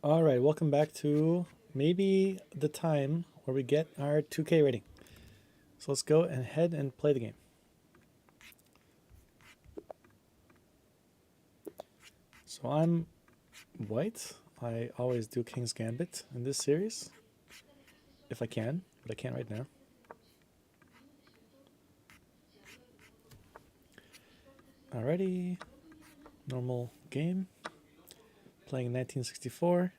All right, welcome back to maybe the time where we get our 2K rating. So let's go ahead and play the game. So I'm white. I always do King's Gambit in this series, if I can, but I can't right now. Alrighty, normal game. Playing 1964.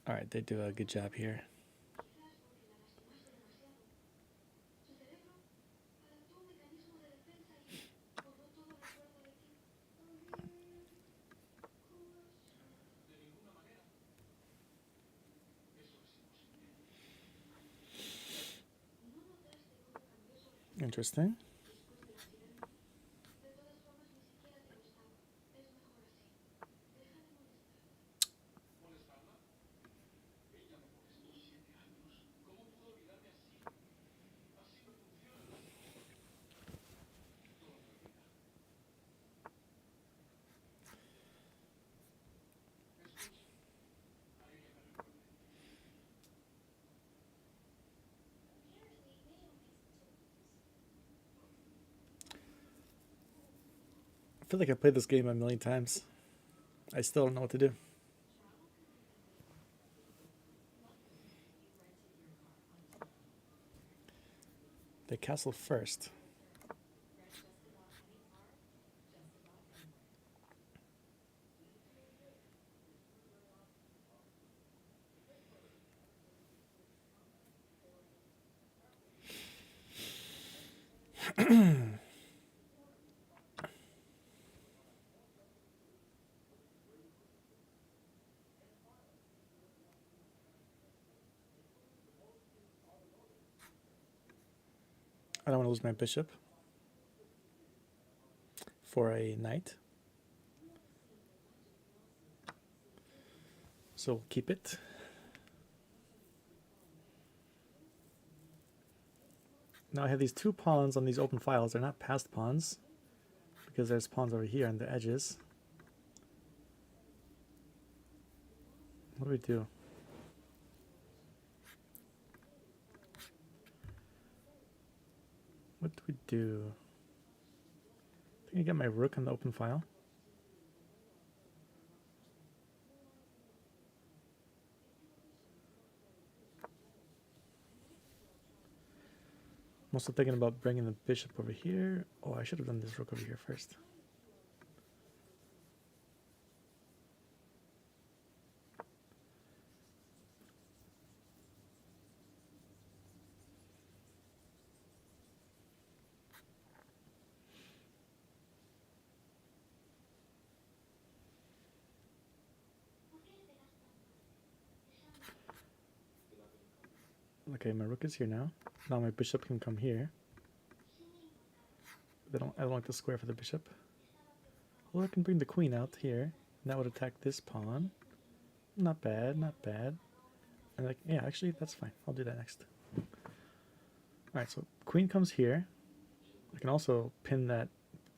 All right, they do a good job here. Interesting. I feel like I played this game a million times. I still don't know what to do. They castle first. I don't want to lose my bishop for a knight. So we'll keep it. Now I have these two pawns on these open files. They're not passed pawns because there's pawns over here on the edges. What do we do? What do we do? I think I get my rook on the open file. I'm also thinking about bringing the bishop over here. Oh, I should have done this rook over here first. Okay, my rook is here now. Now my bishop can come here. I don't like the square for the bishop. Well, I can bring the queen out here. And that would attack this pawn. Not bad, not bad. And like, yeah, actually, that's fine. I'll do that next. Alright, so queen comes here. I can also pin that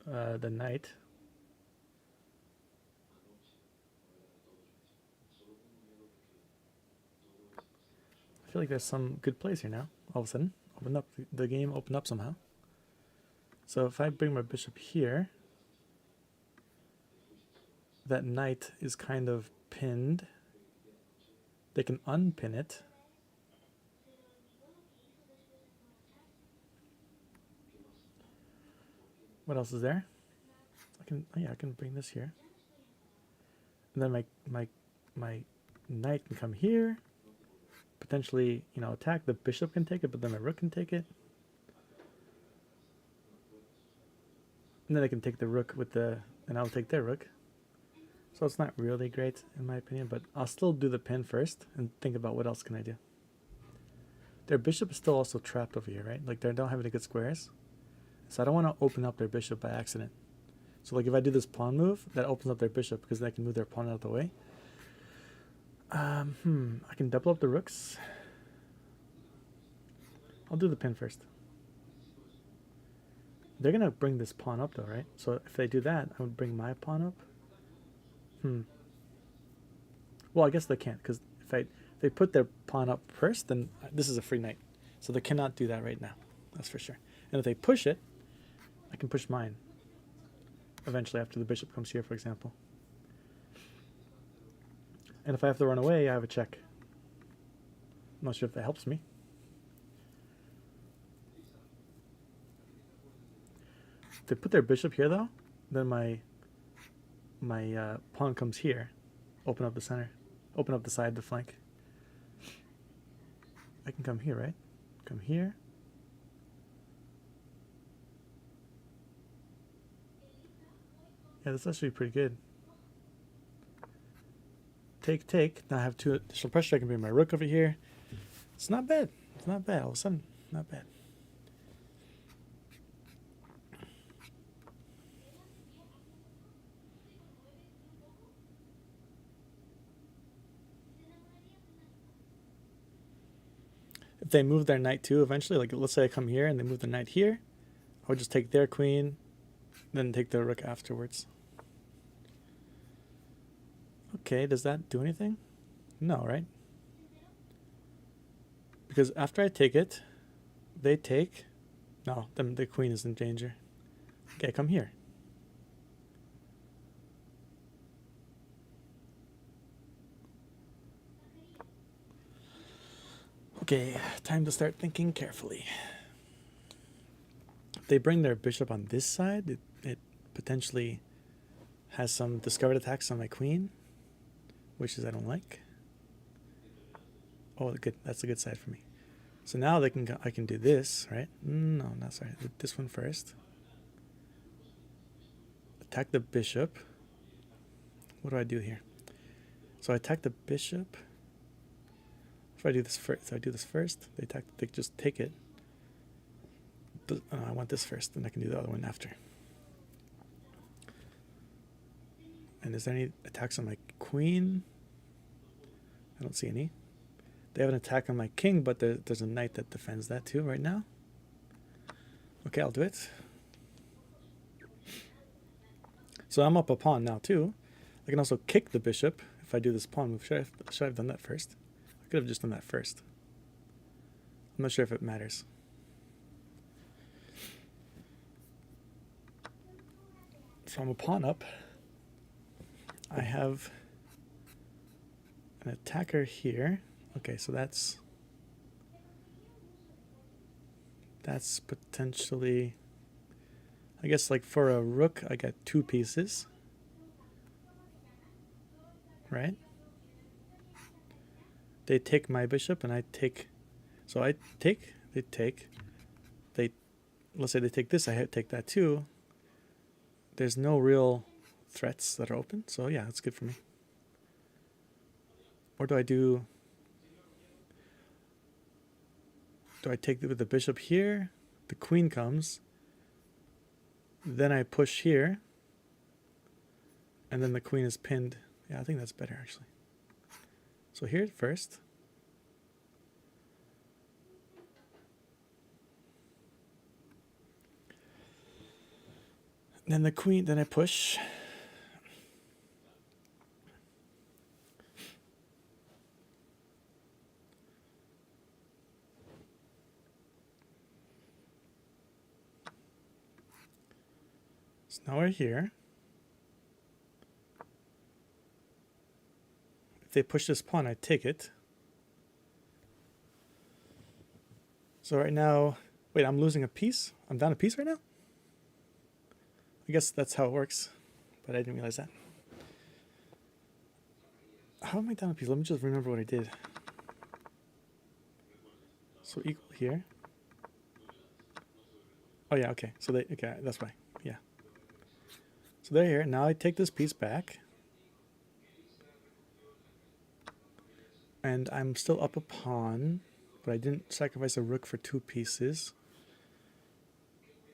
the knight. I feel like there's some good plays here now. All of a sudden, open up the game, opened up somehow. So if I bring my bishop here, that knight is kind of pinned. They can unpin it. What else is there? I can bring this here. And then my knight can come here. Potentially, attack. The bishop can take it, but then my rook can take it. And then I can take the rook and I'll take their rook. So it's not really great in my opinion, but I'll still do the pin first and think about what else can I do. Their bishop is still also trapped over here, right? Like they don't have any good squares. So I don't want to open up their bishop by accident. So like if I do this pawn move, that opens up their bishop because then I can move their pawn out of the way. I can double up the rooks. I'll do the pin first. They're going to bring this pawn up though, right? So if they do that, I would bring my pawn up. Well, I guess they can't, because if they put their pawn up first, then this is a free knight. So they cannot do that right now. That's for sure. And if they push it, I can push mine. Eventually, after the bishop comes here, for example. And if I have to run away, I have a check. I'm not sure if that helps me. If they put their bishop here, though, then my pawn comes here. Open up the center. Open up the side, the flank. I can come here, right? Come here. Yeah, that's actually pretty good. Take, take. Now I have 2 additional pressure. I can bring my rook over here. It's not bad. It's not bad. All of a sudden, not bad. If they move their knight too eventually, like let's say I come here and they move the knight here, I would just take their queen, then take the rook afterwards. Okay, does that do anything? No, right? Because after I take it, they take... No, then the queen is in danger. Okay, come here. Okay, time to start thinking carefully. If they bring their bishop on this side, it potentially has some discovered attacks on my queen, which is I don't like. Oh, good. That's a good side for me. So now they can I can do this, right? No, not sorry. This one first. Attack the bishop. What do I do here? So I attack the bishop. If I do this first, they attack. They just take it. I want this first, then I can do the other one after. And is there any attacks on my queen? I don't see any. They have an attack on my king, but there's a knight that defends that too right now. Okay, I'll do it. So I'm up a pawn now too. I can also kick the bishop if I do this pawn move. Should I have done that first? I could have just done that first. I'm not sure if it matters. So I'm a pawn up. I have an attacker here. Okay, so that's potentially, I guess, like for a rook, I got 2 pieces, right? They take my bishop and I take, so I take, they take, let's say they take this, I take that too. There's no real threats that are open, so yeah, it's good for me. Or do I take with the bishop here? The queen comes. Then I push here. And then the queen is pinned. Yeah, I think that's better actually. So here first. Then the queen, then I push. So now we're here. If they push this pawn, I take it. So right now, wait, I'm losing a piece? I'm down a piece right now? I guess that's how it works, but I didn't realize that. How am I down a piece? Let me just remember what I did. So equal here. Oh yeah, okay. So okay, that's why. Yeah. So they're here. Now I take this piece back. And I'm still up a pawn, but I didn't sacrifice a rook for 2 pieces.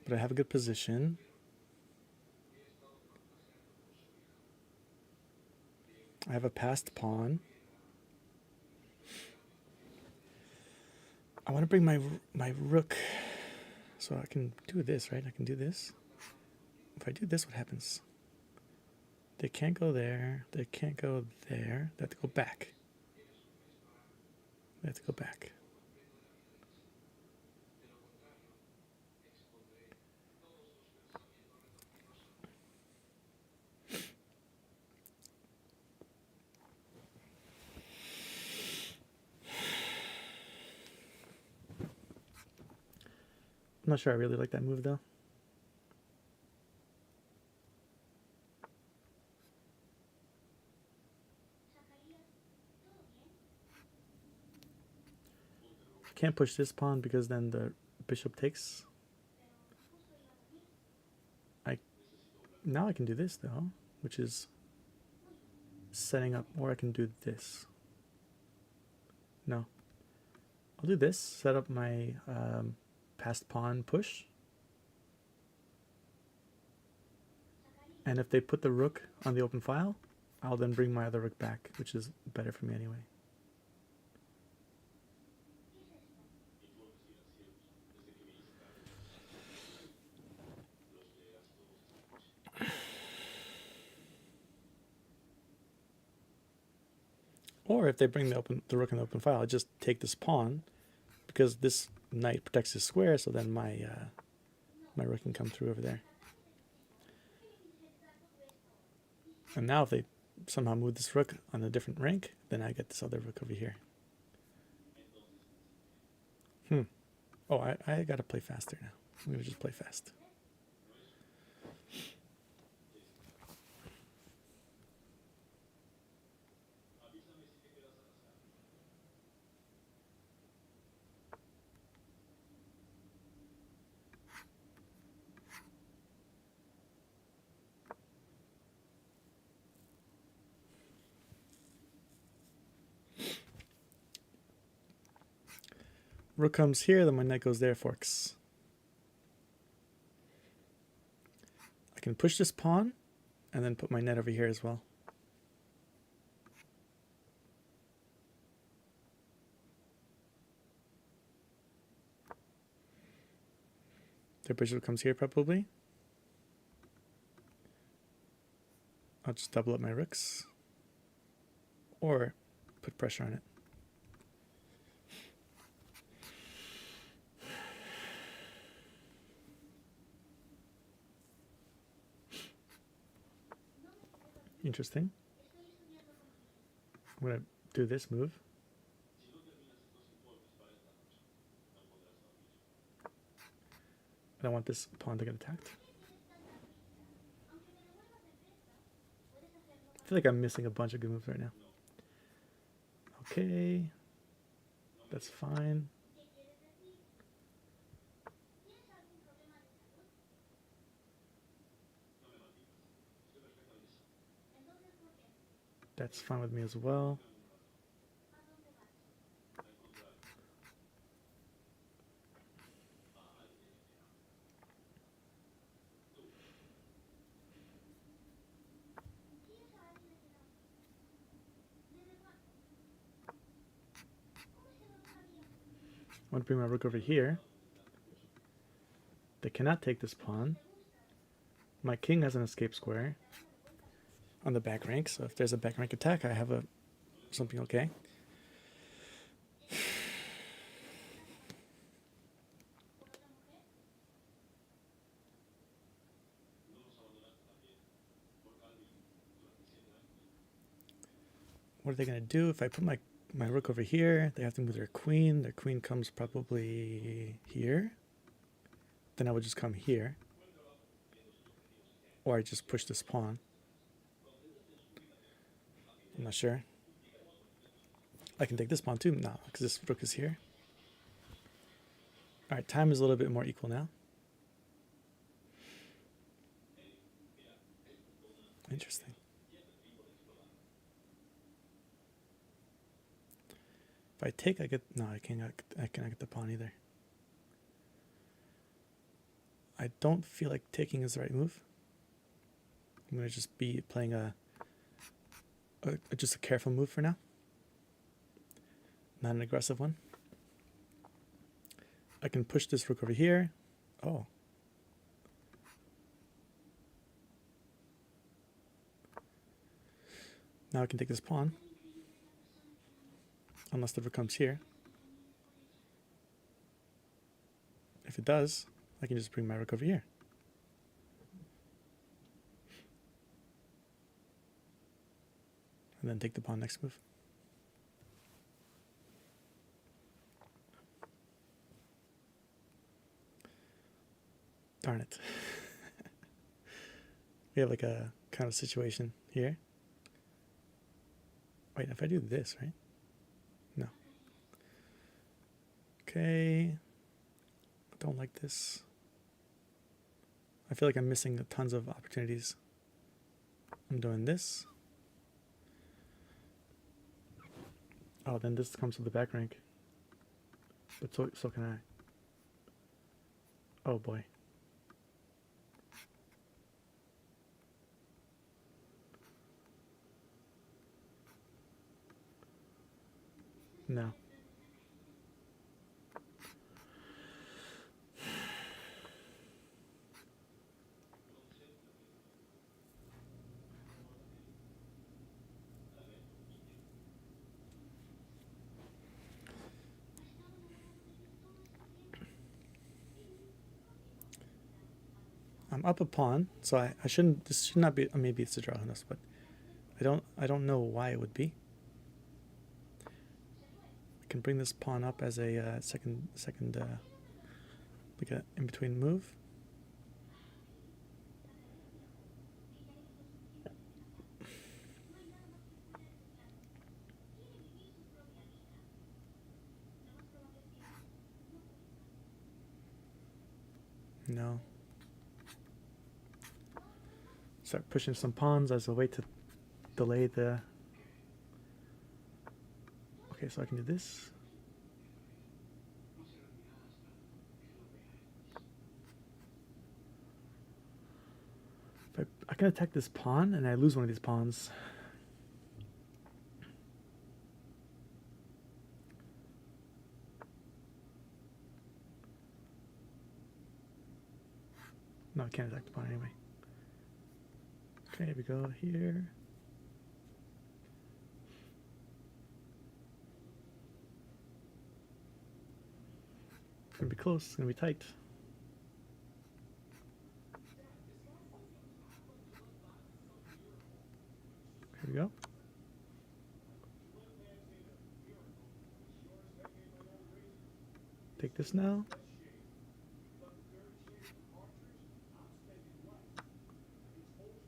But I have a good position. I have a passed pawn. I want to bring my rook, so I can do this, right? I can do this. If I do this, what happens? They can't go there. They can't go there. They have to go back. They have to go back. I'm not sure I really like that move though. I can't push this pawn because then the bishop takes. Now I can do this though, which is setting up, or I can do this. No. I'll do this, set up my passed pawn push. And if they put the rook on the open file, I'll then bring my other rook back, which is better for me anyway. Or if they bring the rook in the open file, I just take this pawn, because this knight protects this square, so then my my rook can come through over there. And now if they somehow move this rook on a different rank, then I get this other rook over here. Oh, I gotta play faster now. I'm gonna just play fast. Rook comes here, then my knight goes there, forks. I can push this pawn and then put my knight over here as well. Their bishop comes here probably. I'll just double up my rooks or put pressure on it. Interesting. I'm going to do this move. I don't want this pawn to get attacked. I feel like I'm missing a bunch of good moves right now. Okay. That's fine. That's fine with me as well. I want to bring my rook over here. They cannot take this pawn. My king has an escape square on the back rank, so if there's a back rank attack, I have something okay. What are they going to do? If I put my rook over here, they have to move their queen. Their queen comes probably here. Then I would just come here. Or I just push this pawn. I'm not sure. I can take this pawn too. No, because this rook is here. Alright, time is a little bit more equal now. Interesting. If I take, I get... No, I cannot get the pawn either. I don't feel like taking is the right move. I'm going to just be playing just a careful move for now. Not an aggressive one. I can push this rook over here. Oh. Now I can take this pawn. Unless the rook comes here. If it does, I can just bring my rook over here. And then take the pawn next move. Darn it. We have like a kind of situation here. Wait, if I do this, right? No. Okay. I don't like this. I feel like I'm missing tons of opportunities. I'm doing this. Oh, then this comes with the back rank. But so can I. Oh boy. No. I'm up a pawn, so I shouldn't. This should not be. Maybe it's a draw, who knows? But I don't know why it would be. I can bring this pawn up as a second like a in between move. No. Start pushing some pawns as a way to delay the. Okay, so I can do this. I can attack this pawn and I lose one of these pawns. No, I can't attack the pawn anyway. Okay, we go here. It's gonna be close, it's gonna be tight. Here we go. Take this now.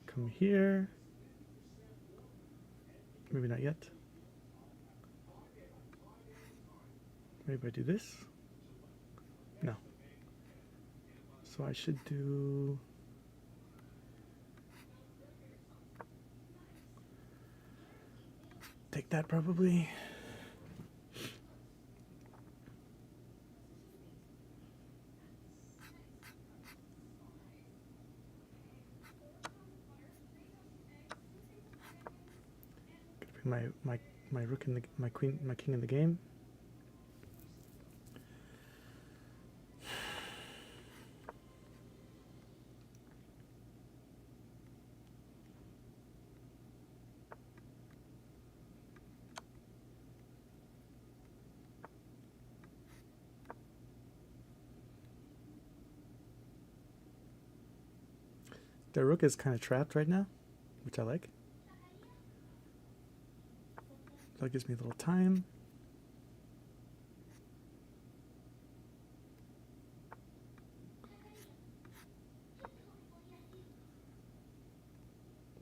Come here. Maybe not yet. Maybe I do this. No. So I should do. Take that probably. My rook in the my king in the game. The rook is kind of trapped right now, which I like. So that gives me a little time.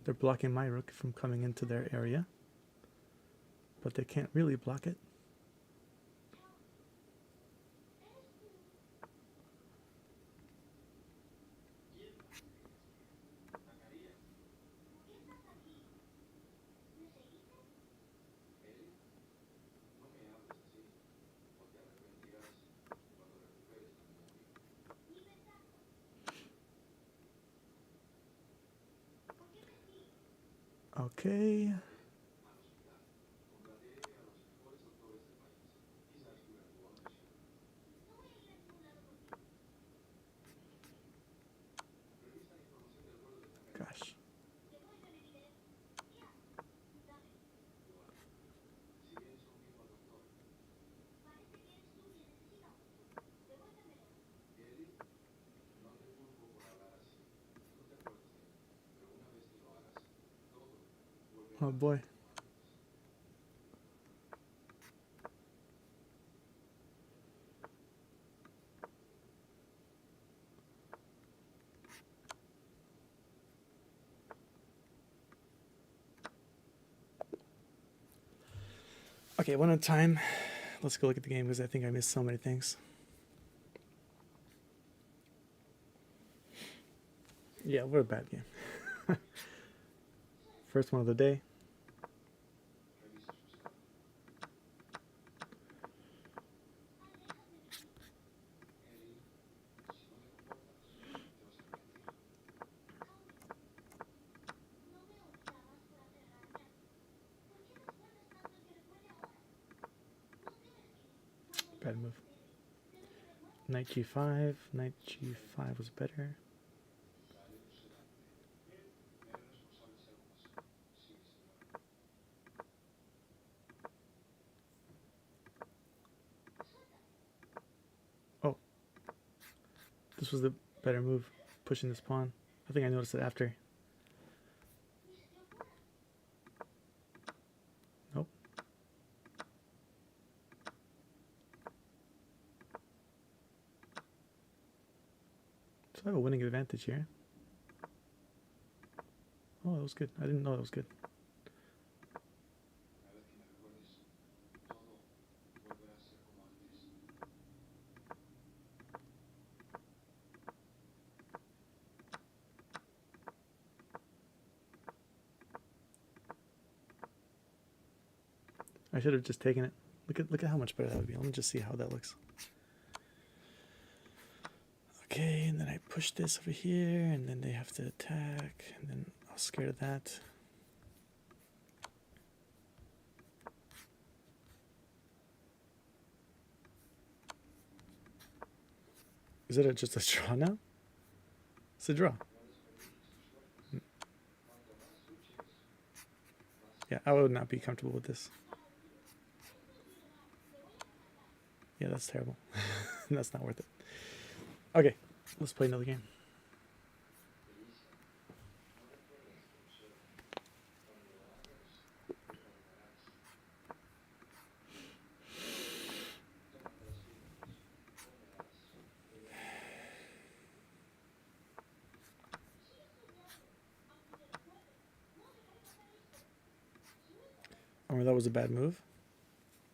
They're blocking my rook from coming into their area, but they can't really block it. Okay. Gosh. Oh boy. Okay, one at a time. Let's go look at the game because I think I missed so many things. Yeah, what a bad game. First one of the day. Bad move. Knight g5. Knight g5 was better. Oh. This was the better move. Pushing this pawn. I think I noticed it after. Nope. So I have a winning advantage here. Oh, that was good. I didn't know that was good. I should have just taken it. Look at how much better that would be. Let me just see how that looks. Okay, and then I push this over here, and then they have to attack, and then I was scared of that. Is it just a draw now? It's a draw. Yeah, I would not be comfortable with this. Yeah, that's terrible. That's not worth it. Okay, let's play another game. Oh, that was a bad move.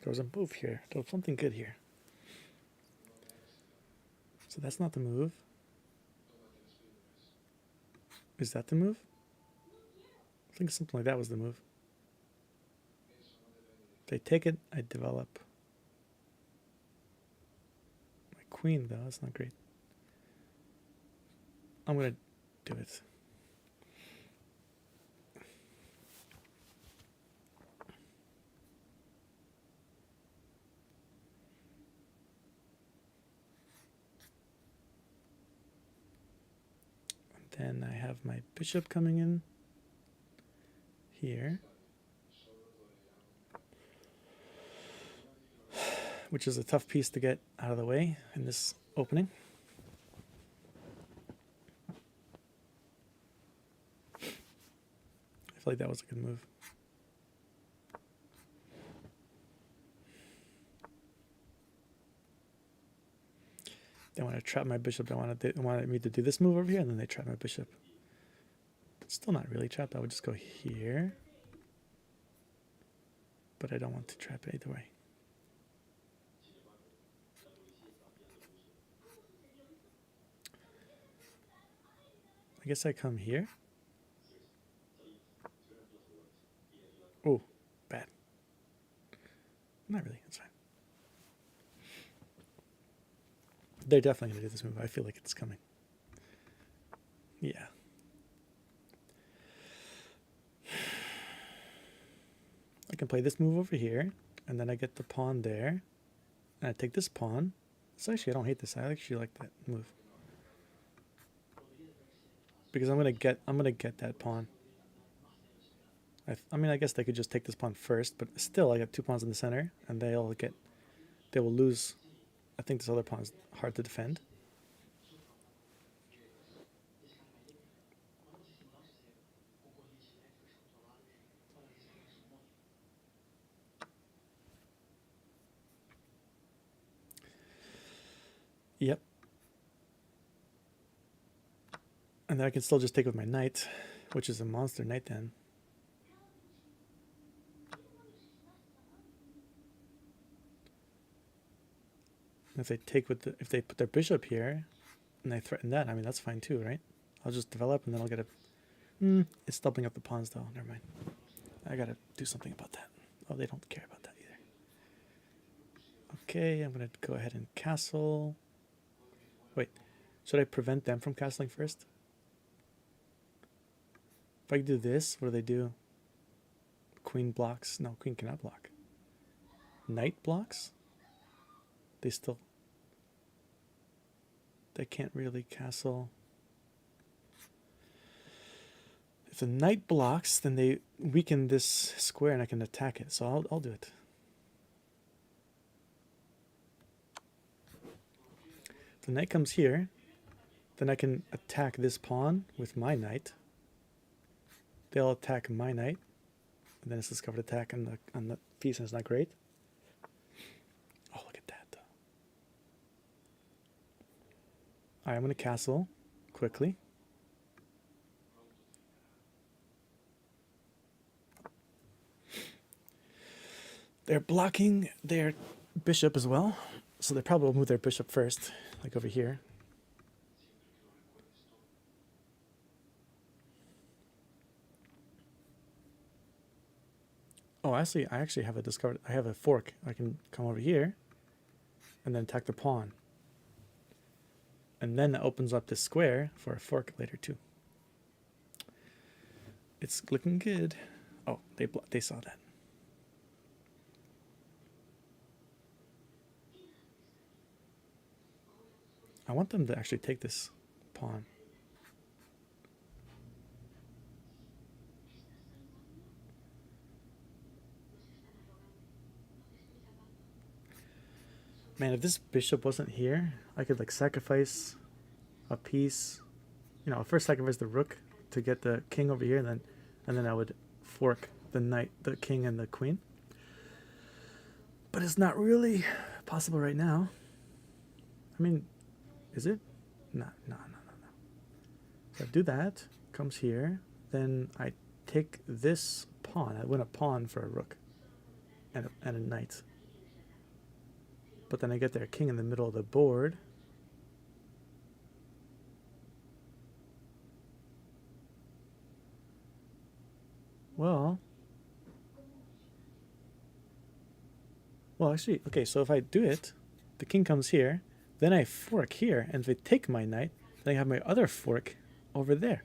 There was a move here. There was something good here. So that's not the move. Is that the move? I think something like that was the move. If they take it, I develop. My queen, though, that's not great. I'm going to do it. And then I have my bishop coming in here, which is a tough piece to get out of the way in this opening. I feel like that was a good move. They want to trap my bishop. They wanted me to do this move over here, and then they trap my bishop. It's still not really trapped. I would just go here. But I don't want to trap it either way. I guess I come here. Oh, bad. Not really. It's fine. They're definitely going to do this move. I feel like it's coming. Yeah. I can play this move over here, and then I get the pawn there, and I take this pawn. So actually, I don't hate this. I actually like that move because I'm gonna get that pawn. I mean, I guess they could just take this pawn first, but still, I got two pawns in the center, and they will lose. I think this other pawn is hard to defend. Yep. And then I can still just take with my knight, which is a monster knight then. And if they take with if they put their bishop here, and they threaten that, I mean that's fine too, right? I'll just develop and then I'll get a. It's doubling up the pawns though. Never mind. I gotta do something about that. Oh, they don't care about that either. Okay, I'm gonna go ahead and castle. Wait, should I prevent them from castling first? If I do this, what do they do? Queen blocks. No, queen cannot block. Knight blocks? They still... They can't really castle. If the knight blocks, then they weaken this square and I can attack it. So I'll do it. If the knight comes here, then I can attack this pawn with my knight. They'll attack my knight. And then it's discovered attack on the piece, and it's not great. Oh, look at that. Alright, I'm going to castle quickly. They're blocking their bishop as well, so they probably will move their bishop first, like over here. Oh, I actually have I have a fork. I can come over here and then attack the pawn. And then that opens up this square for a fork later too. It's looking good. Oh, they saw that. I want them to actually take this pawn. Man, if this bishop wasn't here, I could like sacrifice a piece. You know, I'll first sacrifice the rook to get the king over here, and then I would fork the knight, the king, and the queen. But it's not really possible right now. I mean, is it? No. So I do that, comes here, then I take this pawn. I win a pawn for a rook and a knight. But then I get their king in the middle of the board. Well, actually, okay, so if I do it, the king comes here, then I fork here, and if they take my knight, then I have my other fork over there.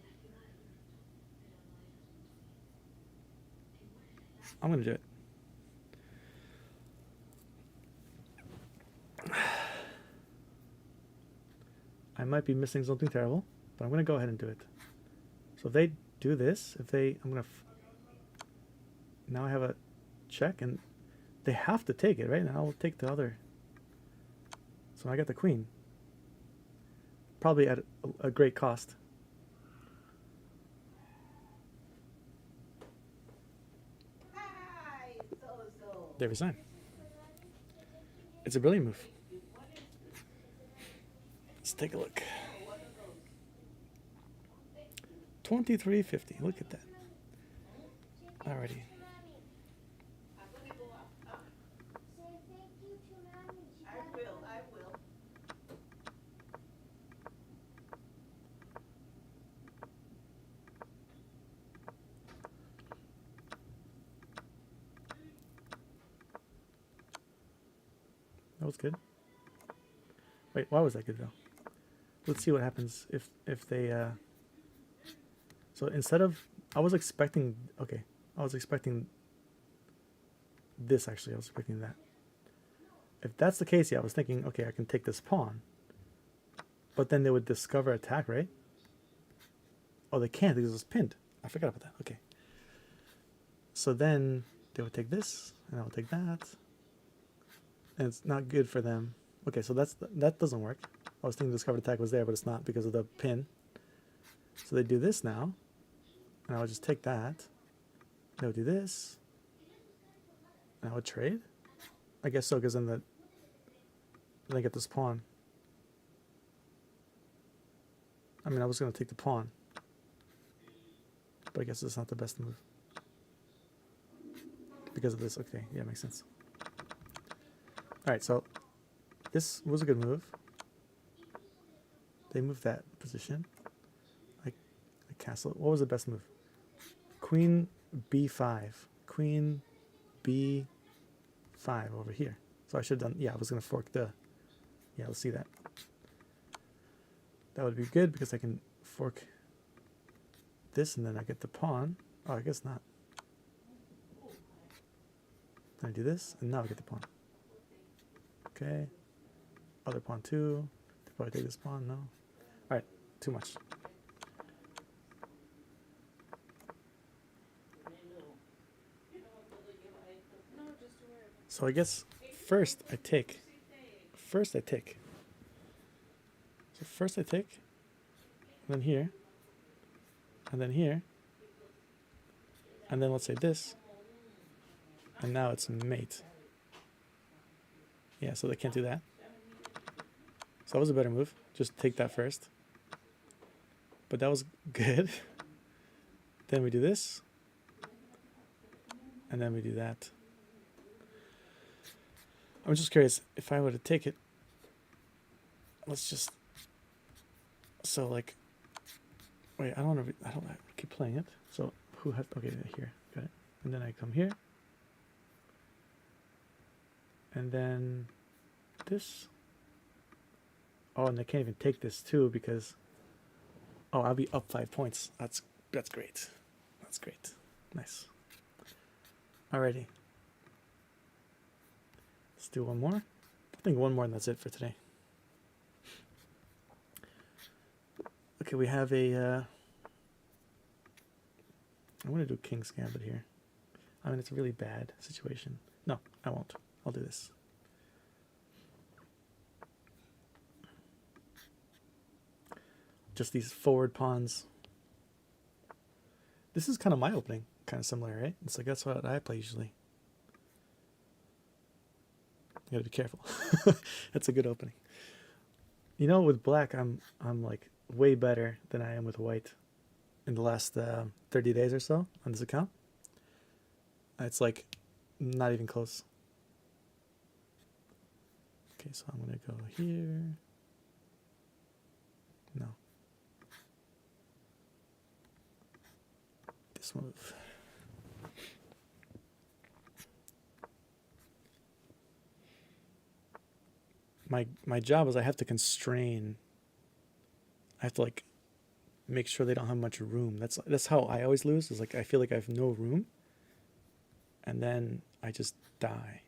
I'm going to do it. I might be missing something terrible, but I'm going to go ahead and do it. So if they do this, I'm going to... Now I have a check, and they have to take it, right? And I'll take the other. So I got the queen. Probably at a great cost. They resign. It's a brilliant move. Let's take a look. 2350. Look at that. Alrighty. I will. That was good. Wait, why was that good though? Let's see what happens if they so instead of I was expecting this actually. I was expecting that. If that's the case, yeah, I was thinking, okay, I can take this pawn. But then they would discover attack, right? Oh, they can't because it's pinned. I forgot about that. Okay. So then they would take this, and I would take that. And it's not good for them. Okay, so that doesn't work. I was thinking discovered attack was there, but it's not because of the pin. So they do this now. And I would just take that. They would do this. And I would trade? I guess so, because then I get this pawn. I mean, I was going to take the pawn. But I guess it's not the best move. Because of this. Okay, yeah, makes sense. Alright, so this was a good move. They moved that position. I castle. What was the best move? Queen b5. Queen b5 over here. So I should have done... Yeah, I was going to fork the... Yeah, let's see that. That would be good because I can fork this and then I get the pawn. Oh, I guess not. Then I do this and now I get the pawn. Okay. Other pawn too. Did I take this pawn? No. Alright, too much. So I guess first I take. So first I take. And then here. And then here. And then let's say this. And now it's mate. Yeah, so they can't do that. So that was a better move. Just take that first. But that was good. Then we do this. And then we do that. I'm just curious, if I were to take it, let's just, so like, wait, I don't keep playing it. So who has, okay, here, got it. And then I come here. And then this. Oh, and I can't even take this too because, oh, I'll be up 5 points. That's great. That's great. Nice. Alrighty. Let's do one more. I think one more and that's it for today. Okay, we have a, I'm going to do King's Gambit here. I mean, it's a really bad situation. No, I won't. I'll do this. Just these forward pawns. This is kind of my opening. Kind of similar, right? It's like, that's what I play usually. You gotta be careful. That's a good opening. You know, with black, I'm like way better than I am with white in the last 30 days or so on this account. It's like not even close. Okay, so I'm gonna go here. No. This move. My job is I have to constrain. I have to like make sure they don't have much room. That's how I always lose. Is like I feel like I have no room, and then I just die.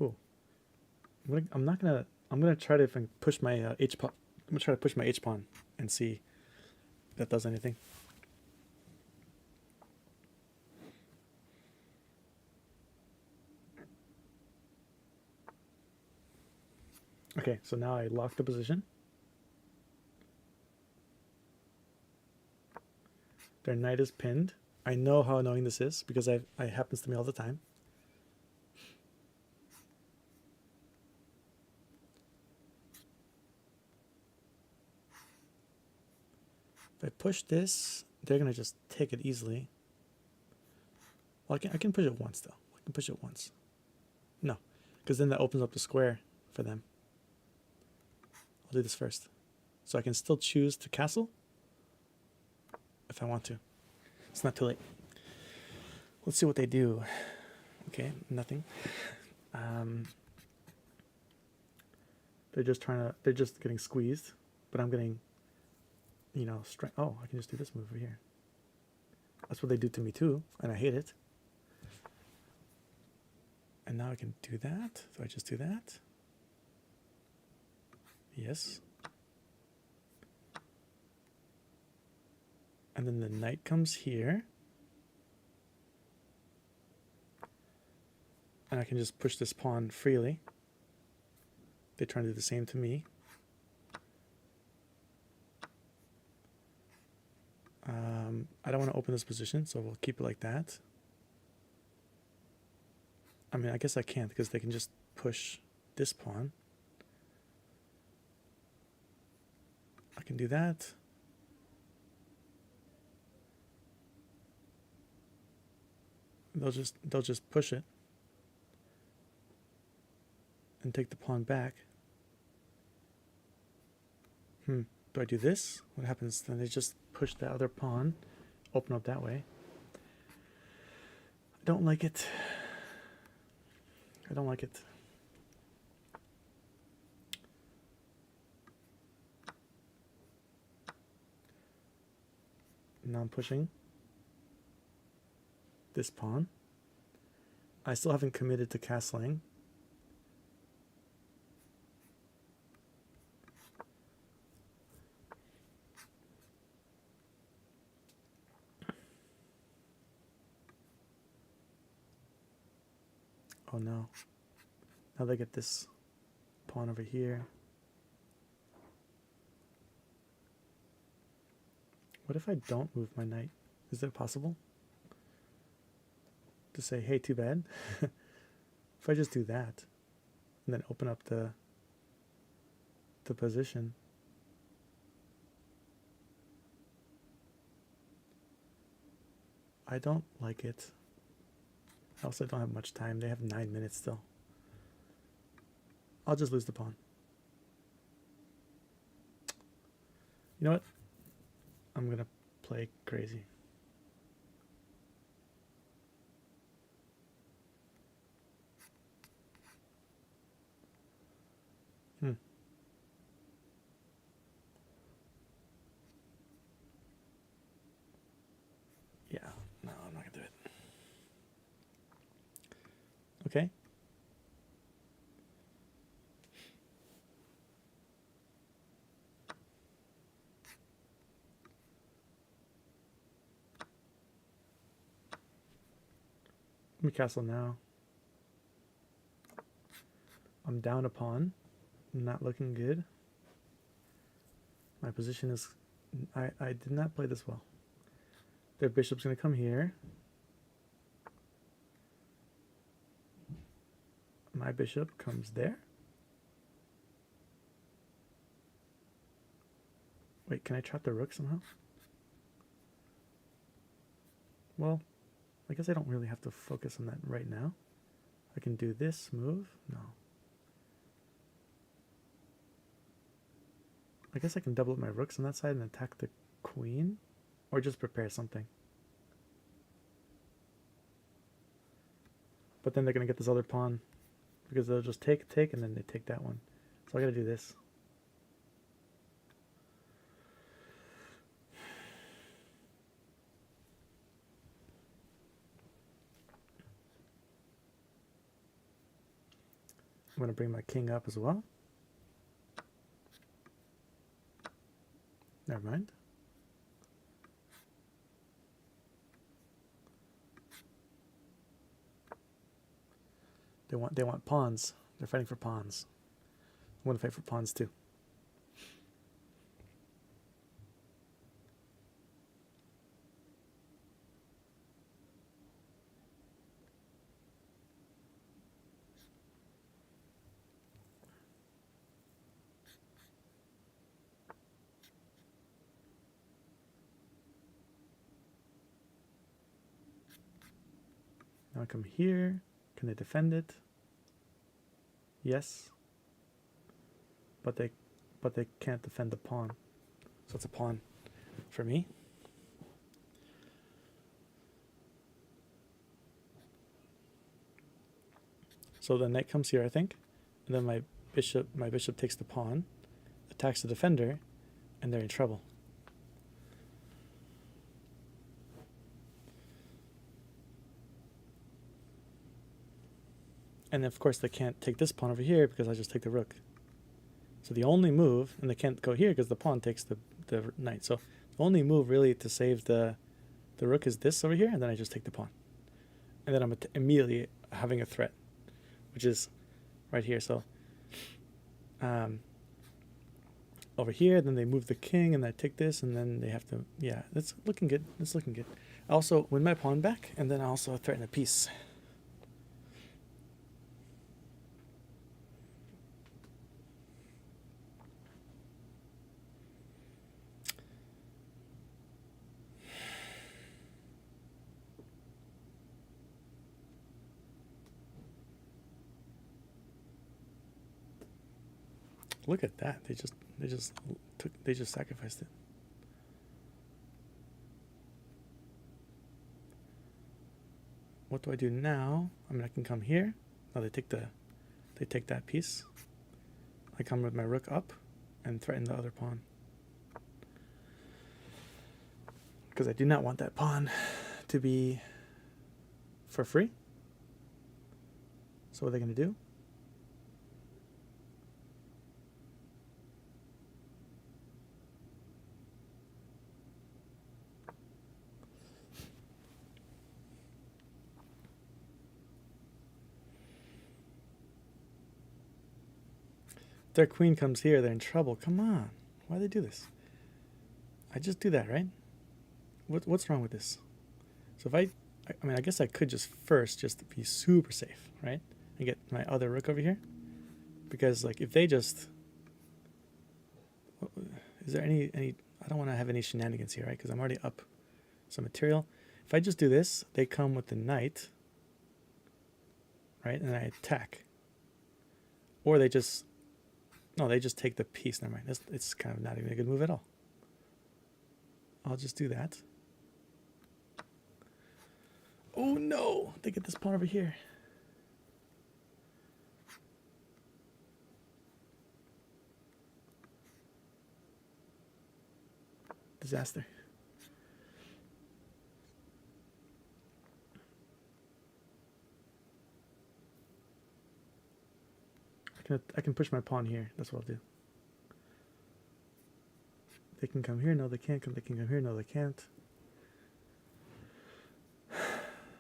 Oh, I'm gonna try to if I can push my H pawn. I'm gonna try to push my H pawn and see if that does anything. Okay, so now I lock the position. Their knight is pinned. I know how annoying this is because it happens to me all the time. If I push this, they're gonna just take it easily. Well, I can push it once though. I can push it once. No, because then that opens up the square for them. I'll do this first. So I can still choose to castle if I want to. It's not too late. Let's see what they do. Okay, nothing. They're just getting squeezed, but I'm getting, you know, strength. Oh, I can just do this move over here. That's what they do to me too, and I hate it. And now I can do that. So I just do that. Yes. And then the knight comes here. And I can just push this pawn freely. They try to do the same to me. I don't want to open this position, so we'll keep it like that. I mean, I guess I can't because they can just push this pawn. I can do that. They'll just push it and take the pawn back. Do I do this? What happens? Then they just push the other pawn, open up that way. I don't like it. I don't like it. Now I'm pushing this pawn. I still haven't committed to castling. Oh no. Now they get this pawn over here. What if I don't move my knight? Is it possible to say, hey, too bad? If I just do that and then open up the position. I don't like it. I also don't have much time. They have 9 minutes still. I'll just lose the pawn. You know what? I'm gonna play crazy. Yeah, no, I'm not gonna do it. Okay. Let me castle now. I'm down a pawn. Not looking good. My position is... I did not play this well. Their bishop's going to come here. My bishop comes there. Wait, can I trap the rook somehow? Well, I guess I don't really have to focus on that right now. I can do this move. No. I guess I can double up my rooks on that side and attack the queen. Or just prepare something. But then they're going to get this other pawn. Because they'll just take, and then they take that one. So I got to do this. I'm going to bring my king up as well. Never mind. They want pawns. They're fighting for pawns. I want to fight for pawns too. Now I come here. Can they defend it? Yes. But they can't defend the pawn. So it's a pawn for me. So the knight comes here, I think. And then my bishop takes the pawn, attacks the defender, and they're in trouble. And of course they can't take this pawn over here because I just take the rook. So the only move, and they can't go here because the pawn takes the knight. So the only move really to save the rook is this over here, and then I just take the pawn. And then I'm immediately having a threat, which is right here. So over here, then they move the king, and I take this, and then they have to, yeah, that's looking good. That's looking good. I also win my pawn back, and then I also threaten a piece. Look at that. They just sacrificed it. What do I do now? I mean, I can come here. No, they take that piece. I come with my rook up and threaten the other pawn. Because I do not want that pawn to be for free. So what are they going to do? If their queen comes here, they're in trouble. Come on. Why do they do this? I just do that, right? What's wrong with this? So if I mean, I guess I could just first just be super safe, right? And get my other rook over here. Because, like, if they just... Is there any... I don't want to have any shenanigans here, right? Because I'm already up some material. If I just do this, they come with the knight. Right? And I attack. Or they just... No, they just take the piece. Never mind. It's kind of not even a good move at all. I'll just do that. Oh no! They get this pawn over here. Disaster. I can push my pawn here. That's what I'll do. They can come here. No, they can't come. They can come here. No, they can't.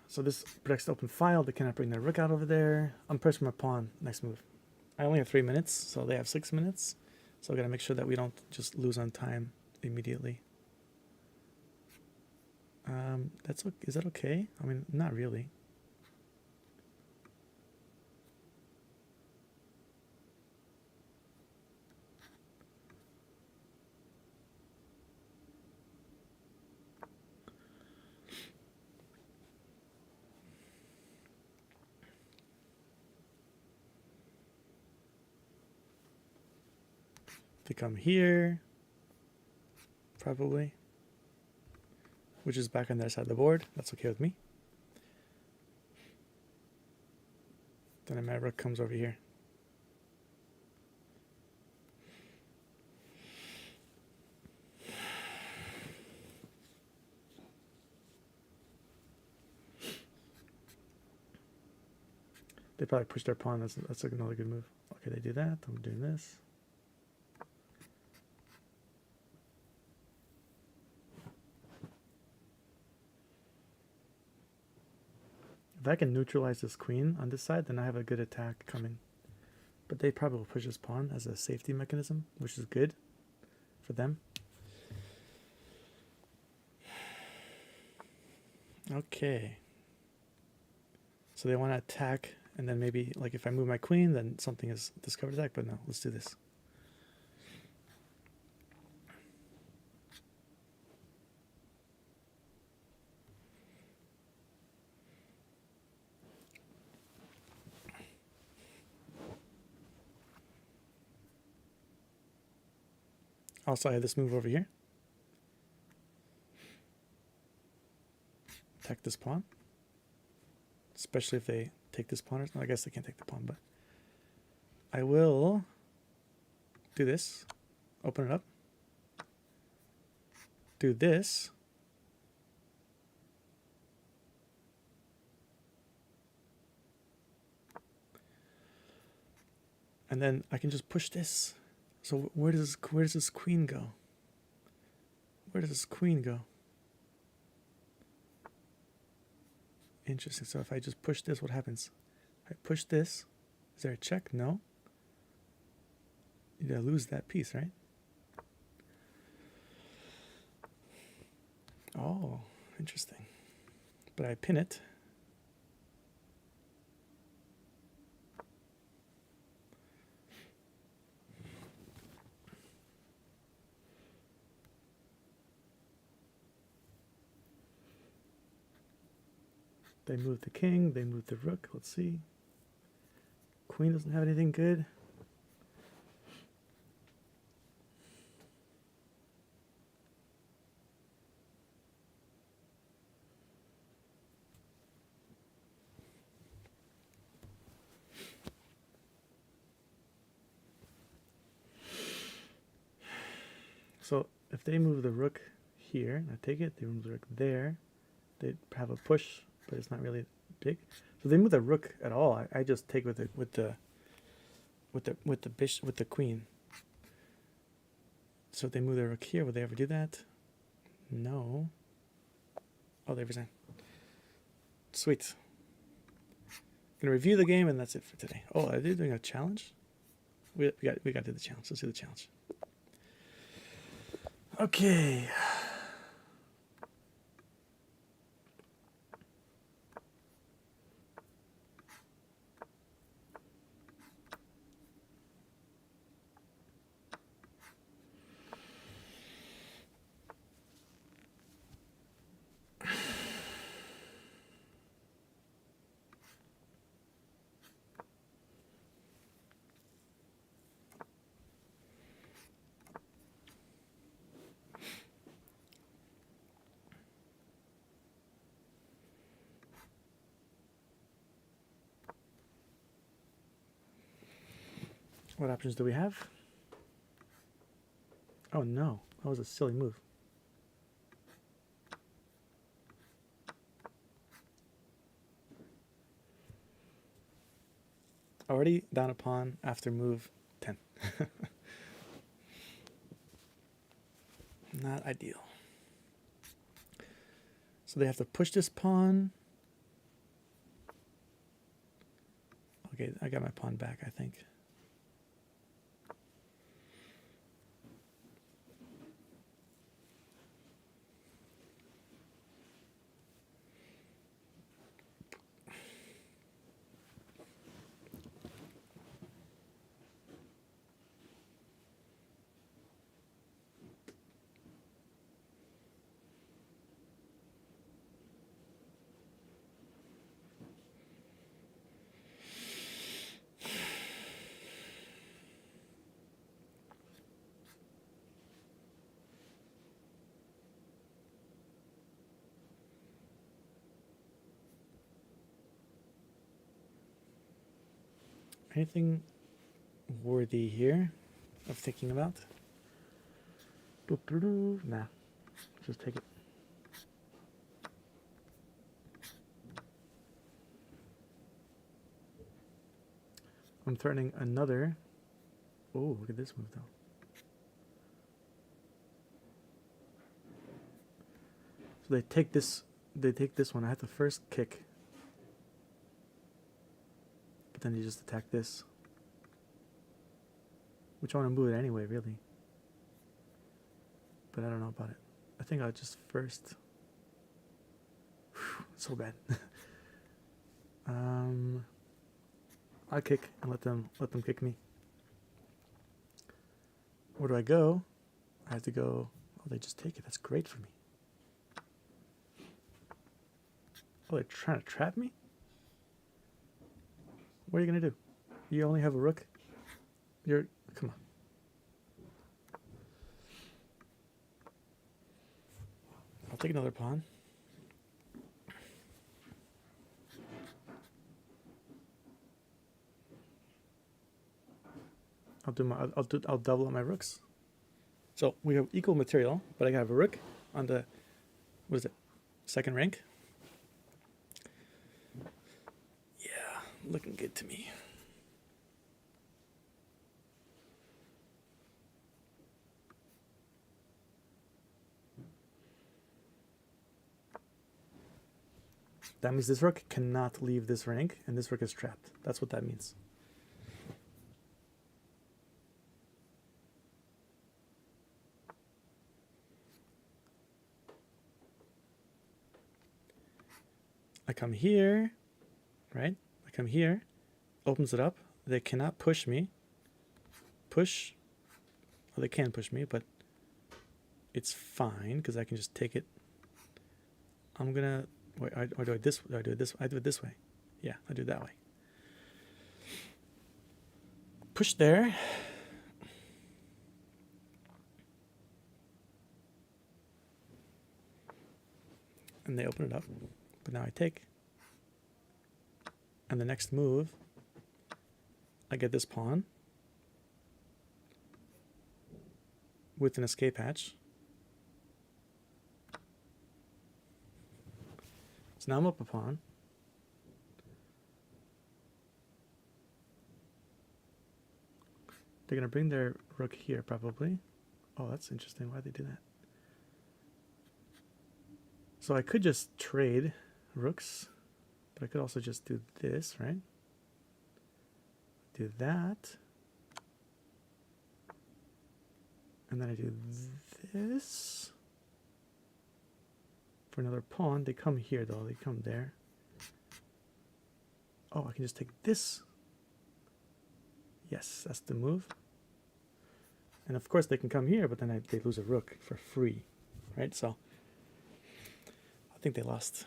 So this protects the open file. They cannot bring their rook out over there. I'm pressing my pawn. Next move. I only have 3 minutes, so they have 6 minutes. So I gotta make sure that we don't just lose on time immediately. Is that okay? I mean, not really. They come here, probably, which is back on their side of the board. That's okay with me. Then my rook comes over here. They probably push their pawn. That's like another good move. Okay, they do that. I'm doing this. If I can neutralize this queen on this side, then I have a good attack coming. But they probably will push this pawn as a safety mechanism, which is good for them. Okay. So they want to attack, and then maybe, like, if I move my queen, then something is discovered attack. But no, let's do this. Also, I have this move over here. Attack this pawn. Especially if they take this pawn. No, I guess they can't take the pawn, but I will do this. Open it up. Do this. And then I can just push this. So where does this queen go? Where does this queen go? Interesting. So if I just push this, what happens? If I push this, is there a check? No. You gotta lose that piece, right? Oh, interesting. But I pin it. They move the king, they move the rook. Let's see. Queen doesn't have anything good. So if they move the rook here, and I take it, they move the rook there. They have a push, but it's not really big. So they move the rook at all. I just take with the bishop with the queen. So if they move their rook here, would they ever do that? No. Oh, they resign. Sweet. Gonna review the game, and that's it for today. Oh, are they doing a challenge? We got to do the challenge. Let's do the challenge. Okay. What options do we have? Oh no, that was a silly move. Already down a pawn after move 10. Not ideal. So they have to push this pawn. Okay, I got my pawn back, I think. Anything worthy here of thinking about? Nah, just take it. I'm threatening another. Oh, look at this move though. So they take this. They take this one. I have to first kick, but then you just attack this, which I want to move it anyway, really. But I don't know about it. I think I'll just first. Whew, so bad. I'll kick and let them kick me. Where do I go? I have to go. Oh, they just take it. That's great for me. Oh, they're trying to trap me? What are you gonna do? You only have a rook? Come on. I'll take another pawn. I'll double up my rooks. So we have equal material, but I have a rook on the, what is it, second rank? Yeah, looking good to me. That means this rook cannot leave this rank, and this rook is trapped. That's what that means. I come here, right? I come here, opens it up. They cannot push me. Push. Well, they can push me, but it's fine because I can just take it. I'm gonna wait. Or do I this? Do I do it this? I do it this way. Yeah, I do it that way. Push there. And they open it up. But now I take. And the next move, I get this pawn. with an escape hatch. So now I'm up a pawn. They're going to bring their rook here, probably. Oh, that's interesting. Why'd they do that? So I could just trade rooks, but I could also just do this, right? Do that. And then I do this. For another pawn. They come here, though. They come there. Oh, I can just take this. Yes, that's the move. And of course they can come here, but then they lose a rook for free, right? So I think they lost.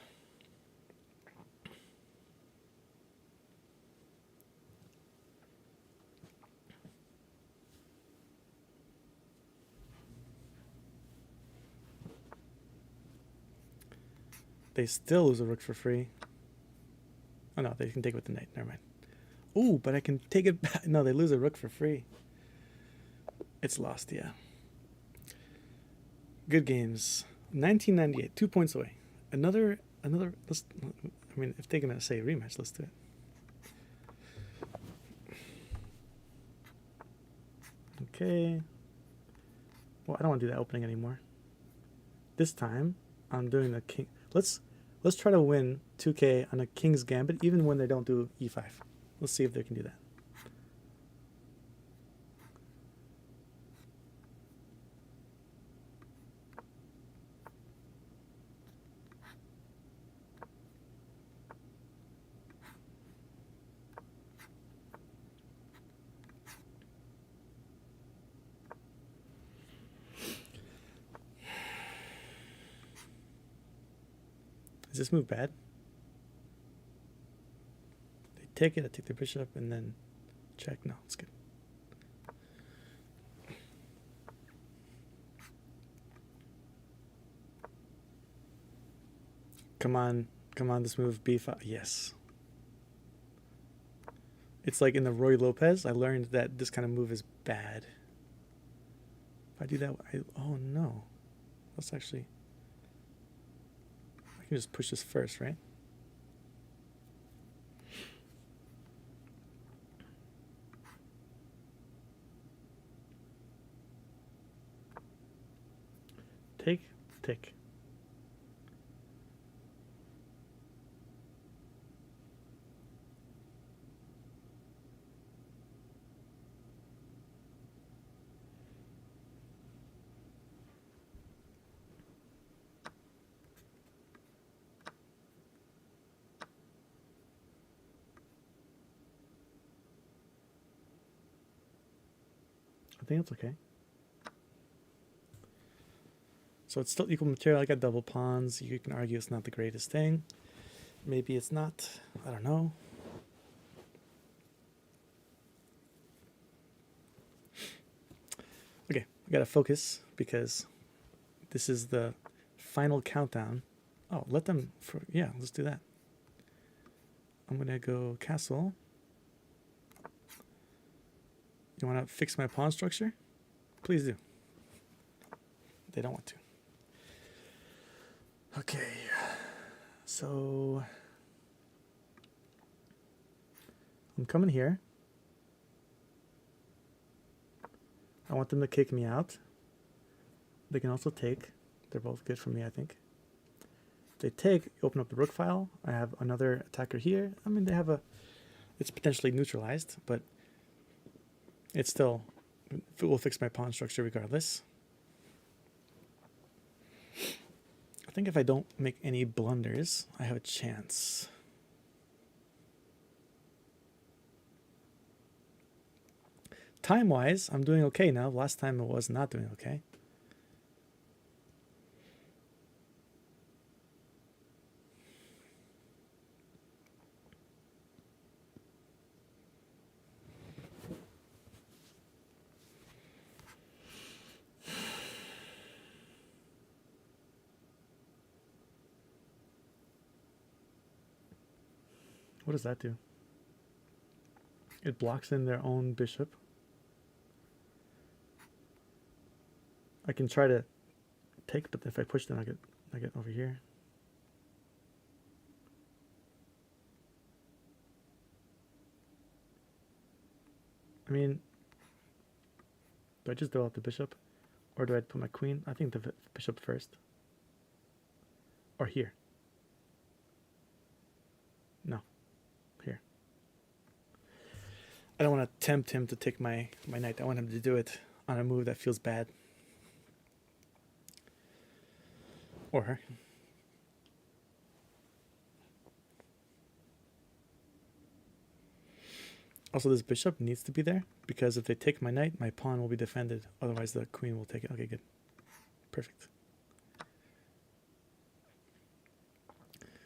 They still lose a rook for free. Oh no, they can take it with the knight. Never mind. Ooh, but I can take it back. No, they lose a rook for free. It's lost, yeah. Good games. 1998, 2 points away. Another. Let's. I mean, if they're gonna say rematch, let's do it. Okay. Well, I don't want to do that opening anymore. This time, I'm doing the king. Let's try to win 2K on a king's gambit, even when they don't do e5. Let's see if they can do that. Is this move bad? They take it, I take the bishop, and then check. No, it's good. Come on, this move, b5. Yes. It's like in the Roy Lopez, I learned that this kind of move is bad. If I do that, oh no. Let's actually... I can just push this first, right? Take. I think it's okay. So it's still equal material. I got double pawns. You can argue it's not the greatest thing. Maybe it's not. I don't know. Okay, I gotta focus because this is the final countdown. Oh, let them... yeah, let's do that. I'm gonna go castle. You want to fix my pawn structure? Please do. They don't want to. Okay. So I'm coming here. I want them to kick me out. They can also take. They're both good for me, I think. If they take, you open up the rook file. I have another attacker here. I mean, they have a... It's potentially neutralized, but it's still... It will fix my pawn structure regardless. I think if I don't make any blunders, I have a chance. Time-wise, I'm doing okay now. Last time I was not doing okay. What does that do? It blocks in their own bishop. I can try to take, but if I push, then I get over here. I mean, do I just develop the bishop? Or do I put my queen? I think the bishop first. Or here. No. Here. I don't want to tempt him to take my knight. I want him to do it on a move that feels bad. Or her. Also, this bishop needs to be there, because if they take my knight, my pawn will be defended. Otherwise, the queen will take it. Okay, good. Perfect.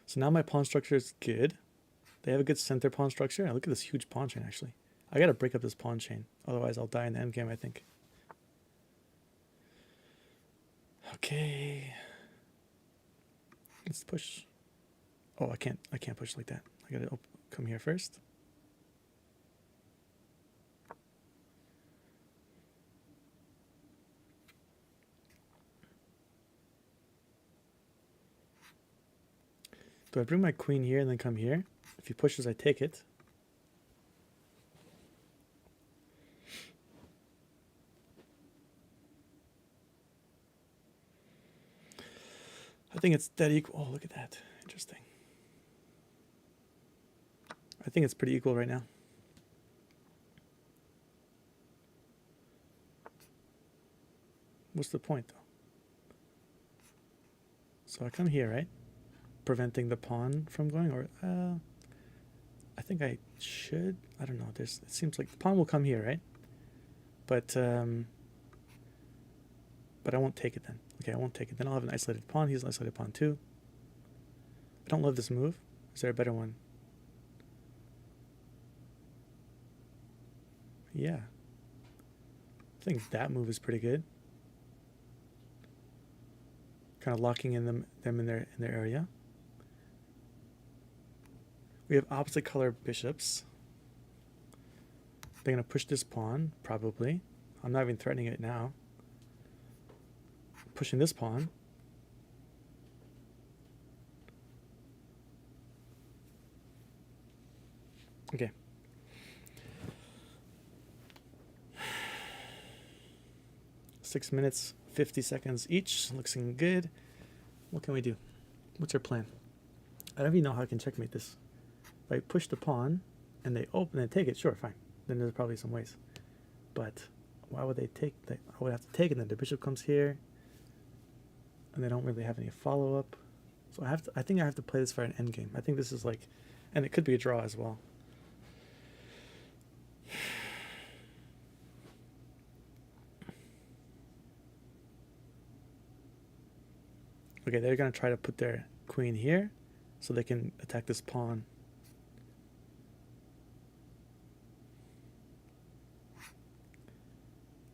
So now my pawn structure is good. They have a good center pawn structure. Look at this huge pawn chain, actually. I got to break up this pawn chain. Otherwise, I'll die in the endgame, I think. Okay. Let's push. Oh, I can't push like that. I got to come here first. Do I bring my queen here and then come here? If he pushes, I take it. I think it's dead equal. Oh, look at that. Interesting. I think it's pretty equal right now. What's the point, though? So I come here, right? Preventing the pawn from going, or I think I should. I don't know. It seems like the pawn will come here, right? But I won't take it then. Okay, I won't take it. Then I'll have an isolated pawn. He's an isolated pawn too. I don't love this move. Is there a better one? Yeah. I think that move is pretty good. Kind of locking in them in their area. We have opposite color bishops. They're going to push this pawn, probably. I'm not even threatening it now. Pushing this pawn. Okay. Six minutes, 50 seconds each. Looking good. What can we do? What's our plan? I don't even know how I can checkmate this. If I push the pawn and they open and take it, sure, fine. Then there's probably some ways. But why would they take that? I would have to take it, and then the bishop comes here. And they don't really have any follow-up. So I think I have to play this for an endgame. I think this is like, and it could be a draw as well. Okay, they're going to try to put their queen here so they can attack this pawn.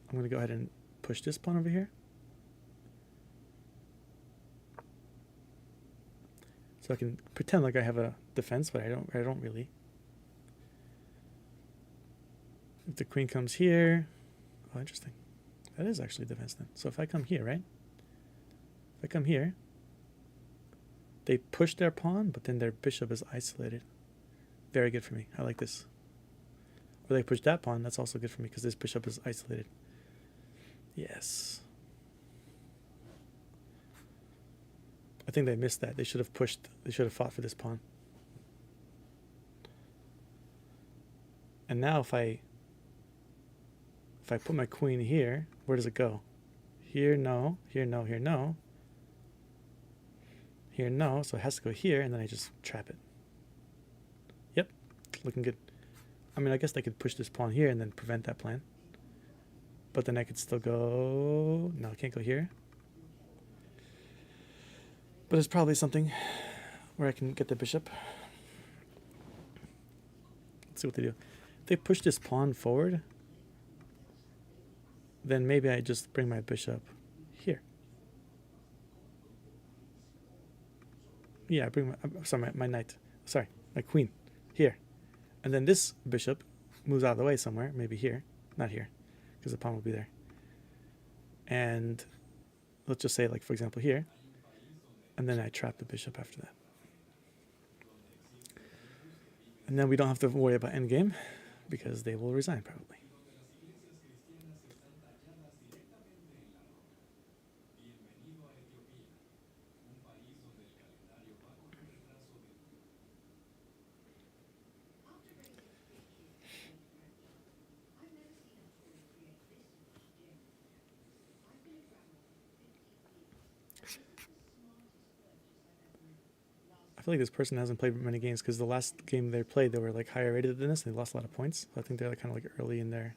I'm going to go ahead and push this pawn over here. So I can pretend like I have a defense, but I don't really. If the queen comes here, oh, interesting. That is actually defense then. So if I come here, right? If I come here, they push their pawn, but then their bishop is isolated. Very good for me. I like this. Or they push that pawn. That's also good for me because this bishop is isolated. Yes. I think they missed that. They should have pushed. They should have fought for this pawn. And now if I put my queen here, where does it go? Here, no. Here, no. Here, no. Here, no. So it has to go here, and then I just trap it. Yep. Looking good. I mean, I guess I could push this pawn here and then prevent that plan. But then I could still go... No, I can't go here. But it's probably something where I can get the bishop. Let's see what they do. If they push this pawn forward, then maybe I just bring my bishop here. Yeah, I bring my knight. Sorry, my queen here. And then this bishop moves out of the way somewhere, maybe here. Not here, because the pawn will be there. and let's just say, like, for example, here, and then I trap the bishop after that. And then we don't have to worry about endgame because they will resign probably. I feel like this person hasn't played many games because the last game they played, they were like higher rated than this and they lost a lot of points. So I think they're like kind of like early in their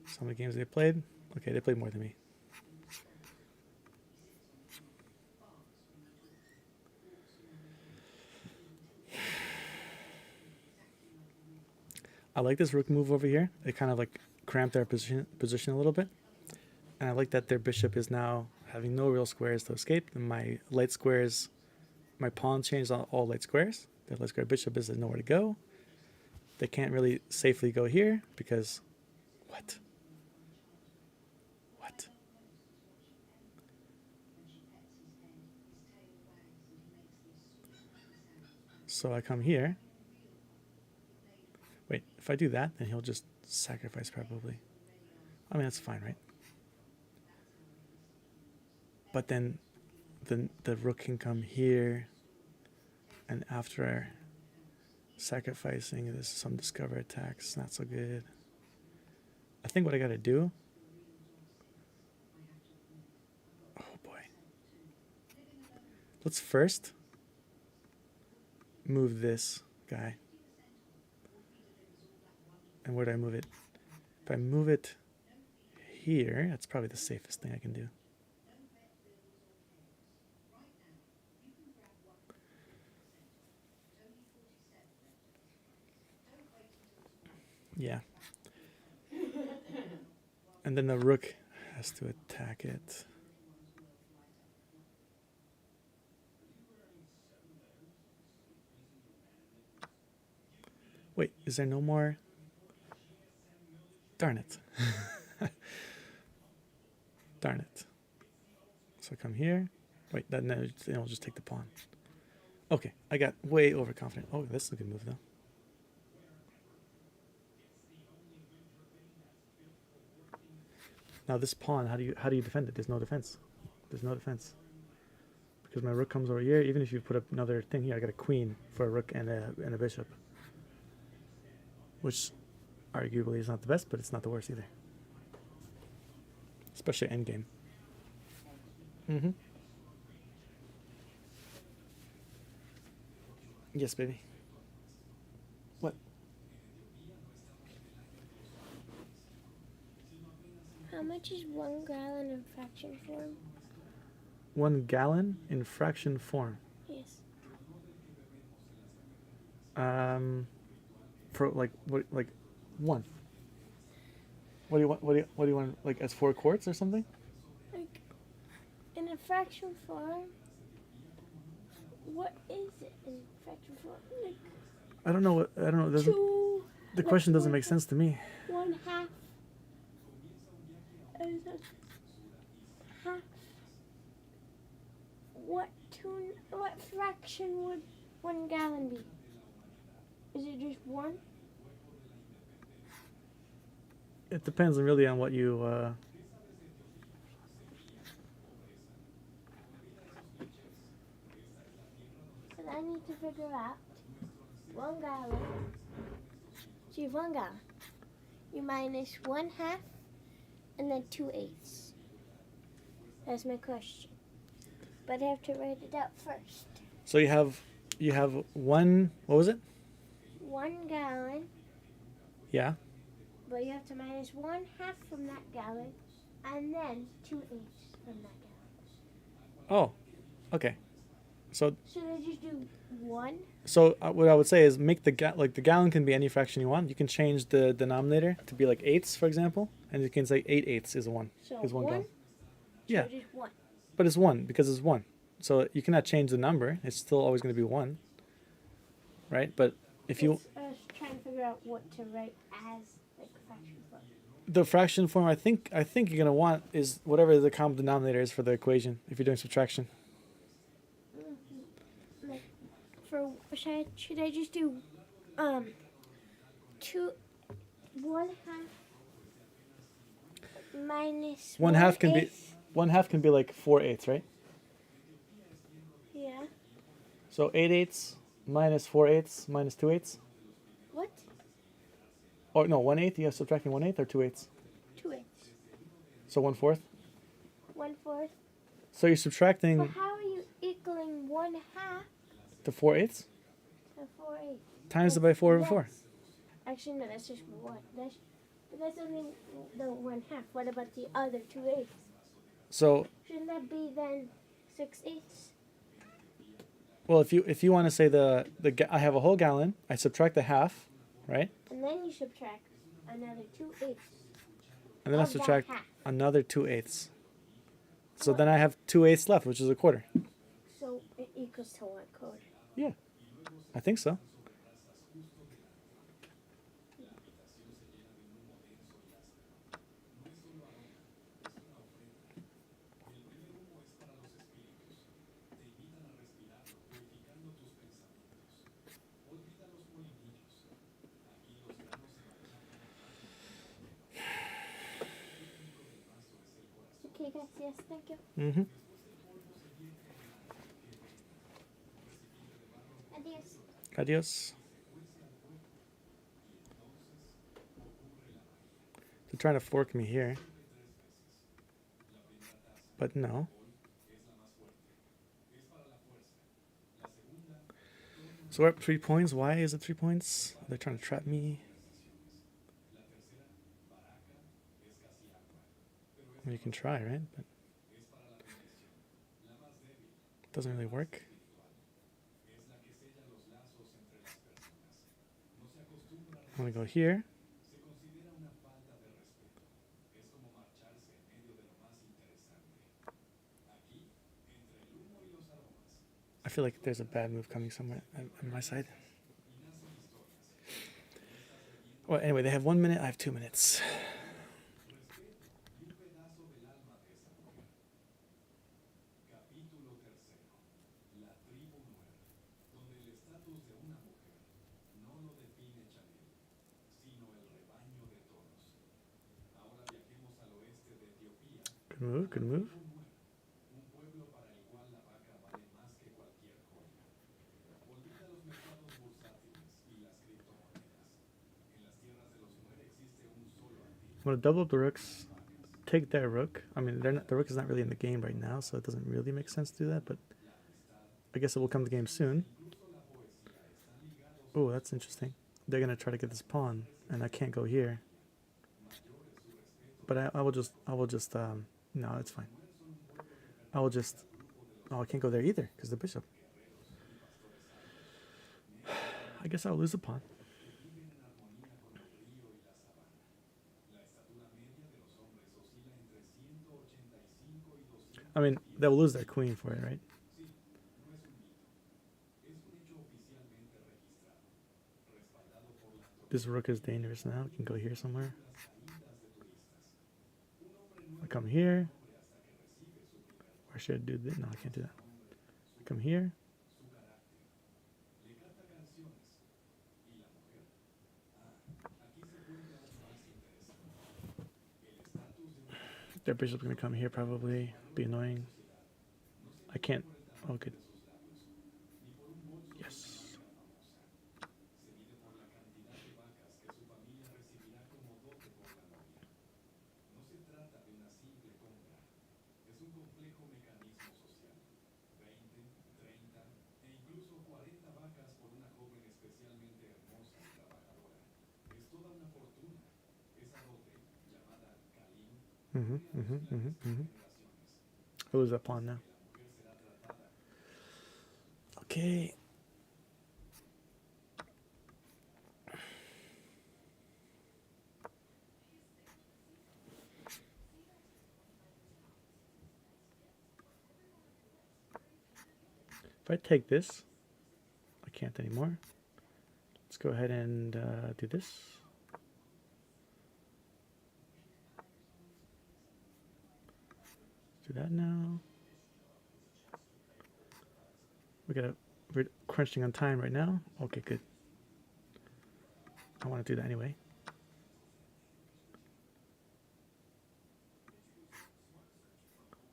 some of the games they played. Okay, they played more than me. I like this rook move over here. It kind of like cramped their position a little bit. And I like that their bishop is now having no real squares to escape. And my light squares, my pawn changed on all light squares. The light square bishop is nowhere to go. They can't really safely go here because what? What? So I come here. Wait, if I do that, then he'll just sacrifice probably. I mean, that's fine, right? But then the rook can come here, and after sacrificing, there's some discover attacks. Not so good. I think what I gotta do. Oh boy. Let's first move this guy. And where do I move it? If I move it here, that's probably the safest thing I can do. Yeah. And then the rook has to attack it. Wait, is there no more? Darn it. Darn it. So I come here. Wait, then I'll just take the pawn. Okay, I got way overconfident. Oh, this is a good move though. Now this pawn, how do you defend it? There's no defense. There's no defense. Because my rook comes over here, even if you put up another thing here, I got a queen for a rook and a bishop. Which arguably is not the best, but it's not the worst either. Especially endgame. Mm-hmm. Yes, baby. What? How much is 1 gallon in fraction form? 1 gallon in fraction form. Yes. For like what, like 1. What do you want? What do you want? Like as 4 quarts or something? Like, in a fraction form, what is it in fraction form? Like I don't know. I don't know. two. The question doesn't make sense to me. 1/2. Half. What fraction would 1 gallon be? Is it just 1? It depends really on what you. And I need to figure out 1 gallon. So you have 1 gallon. You minus 1/2 and then 2/8. That's my question. But I have to write it out first. So you have 1. What was it? 1 gallon, Yeah. but you have to minus 1/2 from that gallon, and then 2/8 from that gallon. Oh. Okay. So Should I just do 1? So what I would say is make the the gallon can be any fraction you want. You can change the denominator to be like eighths, for example, and you can say 8/8 is one. So Is 1 1? gallon. So Yeah, just 1. but it's 1 because it's 1. So you cannot change the number. It's still always going to be 1, right? But if you I was trying to figure figure out what to write as like fraction form. The fraction form I think you're gonna want is whatever the common denominator is for the equation if you're doing subtraction. Like for should I just do 2 1/2 minus 1/2 can be 1/8? 1/2 can be like 4/8, right? Yeah. So 8/8 minus 4/8 minus 2/8. What? Or no, 1/8. You are subtracting 1/8 or 2/8. 2/8. So 1/4. 1/4. So you're But subtracting how are you equaling 1/2 the 4/8 to 4/8? times it by 4/4. Actually, no, that's just one. That's only the 1/2. What about the other 2/8? So Shouldn't that be then 6/8? well, if you want to say I have a whole gallon, I subtract the half, right? And then you subtract another 2/8. And then I Of that subtract half. another 2/8. So then I have 2/8 left, which is a quarter. So it equals to 1/4. Yeah, I think so. Okay, guys. Yes, thank you. Mm-hmm. Adios. Adios. They're trying to fork me here. But no. So we're up 3 points. Why is it 3 points? They're trying to trap me. Well, you can try, right? But it doesn't really work. I'm going to go here. I feel like there's a bad move coming somewhere on my side. Well, anyway, they have 1 minute. I have 2 minutes. Good move, good move. I'm going to double up the rooks, take their rook. I mean, the rook is not really in the game right now, so it doesn't really make sense to do that, but I guess it will come to game soon. Oh, that's interesting. They're going to try to get this pawn, and I can't go here. But I will just, no, it's fine. I will just, oh, I can't go there either, because the bishop. I guess I'll lose a pawn. I mean, they'll lose their queen for it, right? This rook is dangerous now. We can go here somewhere. I come here. Or should I do this? No, I can't do that. I come here. Their bishop's gonna come here probably. Be annoying. I can't. Oh, good. Yes. I lose that pawn now. Okay. If I take this, I can't anymore. Let's go ahead and do this. Do that now. We're crunching on time right now. Okay, good. I want to do that anyway.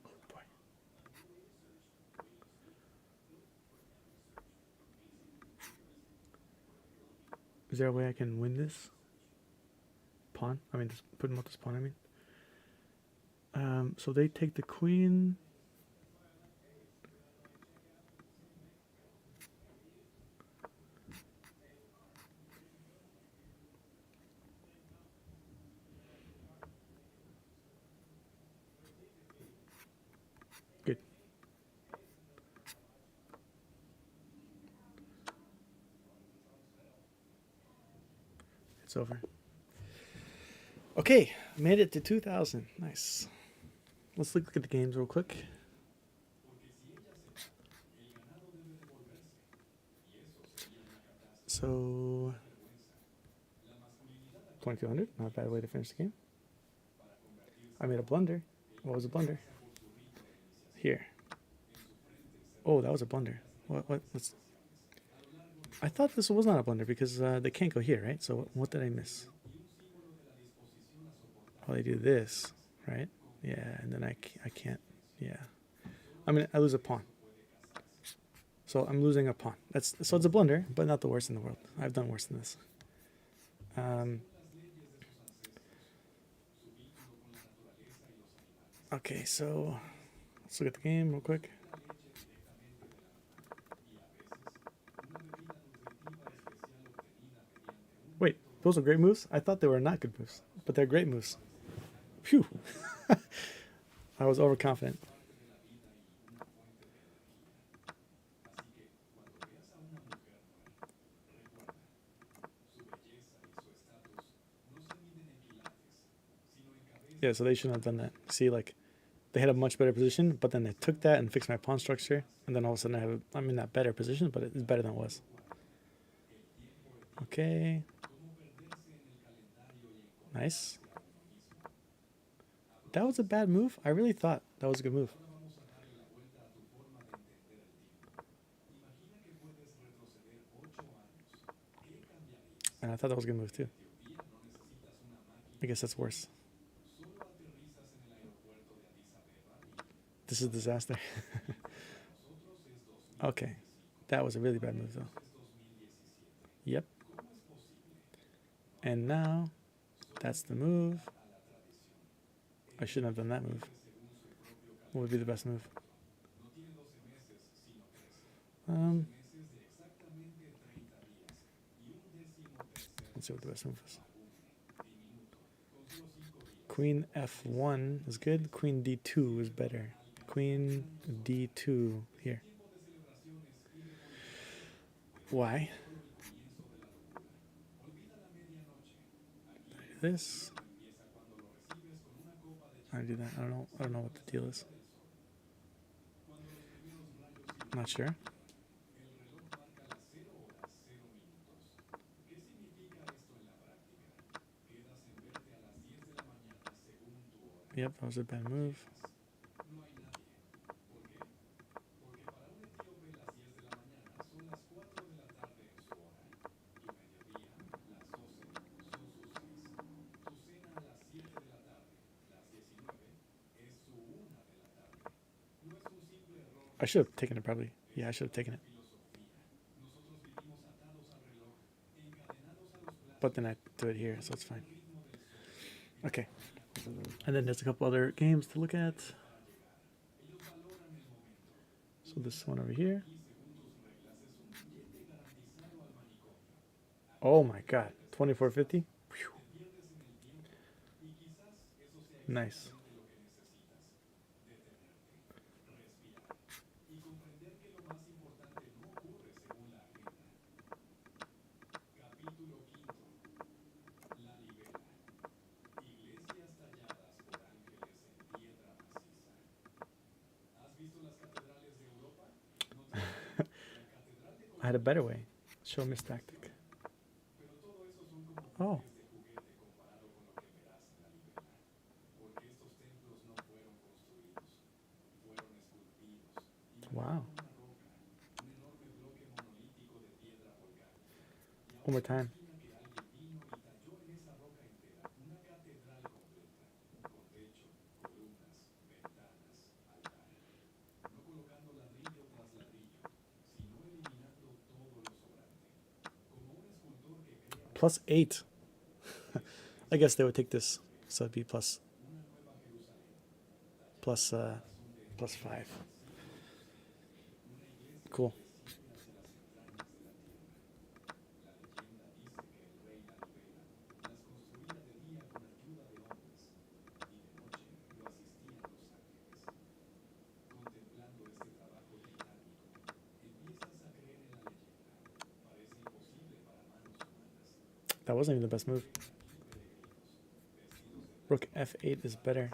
Oh boy. Is there a way I can win this? Pawn? I mean, just put him out this pawn, I mean. So they take the queen. Good. It's over. Okay, made it to 2,000. Nice. Let's look at the games real quick. So 2,200, not a bad way to finish the game. I made a blunder. What was a blunder? Here. Oh, that was a blunder. What? I thought this was not a blunder because they can't go here, right? So what did I miss? Oh, they do this, right? Yeah, and then I can't. Yeah. I mean, I lose a pawn. So I'm losing a pawn. So it's a blunder, but not the worst in the world. I've done worse than this. Okay, so let's look at the game real quick. Wait, those are great moves? I thought they were not good moves, but they're great moves. Phew. I was overconfident. Yeah, so they shouldn't have done that. See, like, they had a much better position, but then they took that and fixed my pawn structure, and then all of a sudden I'm in that better position, but it's better than it was. Okay. Nice. That was a bad move? I really thought that was a good move. And I thought that was a good move too. I guess that's worse. This is a disaster. Okay. That was a really bad move though. Yep. And now, that's the move. I shouldn't have done that move. What would be the best move? Let's see what the best move is. Queen F1 is good. Queen D2 is better. Queen D2 here. Why? This. I do that. I don't know what the deal is. I'm not sure. Yep, that was a bad move. I should have taken it probably. Yeah, I should have taken it. But then I do it here, so it's fine. Okay. And then there's a couple other games to look at. So this one over here. Oh my god. 2450. Nice. I had a better way. Show miss tactic. One more time. +8. I guess they would take this, so it'd be plus 5. Cool. That wasn't even the best move. Rook f8 is better.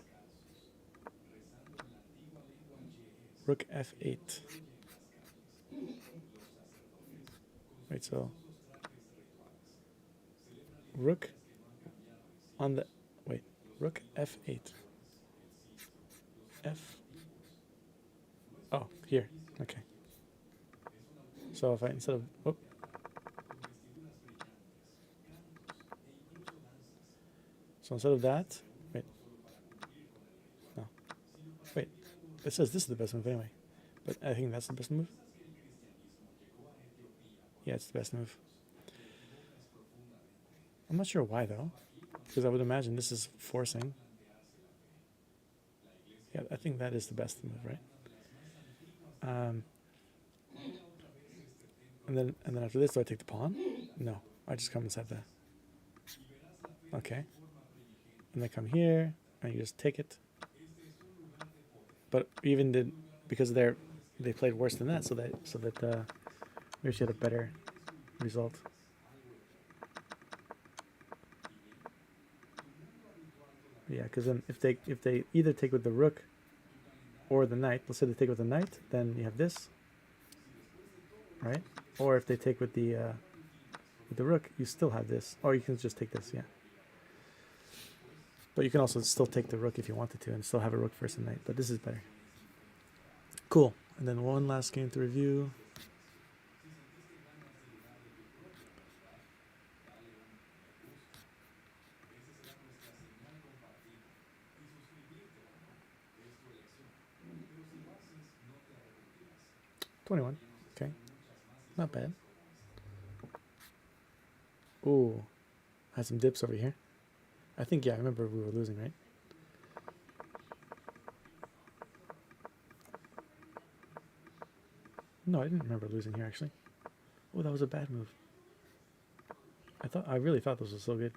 Rook f8. Wait, so rook on the wait, rook f8. F. Oh, here. Okay. So if I instead of so instead of that, wait. No. Wait. It says this is the best move anyway. But I think that's the best move. Yeah, it's the best move. I'm not sure why though. Because I would imagine this is forcing. Yeah, I think that is the best move, right? And then after this, do I take the pawn? No, I just come inside the. Okay. And then come here, and you just take it. But even did because they played worse than that, so that we should have a better result. Yeah, because then if they either take with the rook or the knight, let's say they take with the knight, then you have this, right? Or if they take with the rook, you still have this, or you can just take this, yeah. But you can also still take the rook if you wanted to, and still have a rook versus a knight. But this is better. Cool. And then one last game to review. $21. Okay. Not bad. Ooh. Had some dips over here. I think, yeah, I remember we were losing, right? No, I didn't remember losing here, actually. Oh, that was a bad move. I really thought this was so good.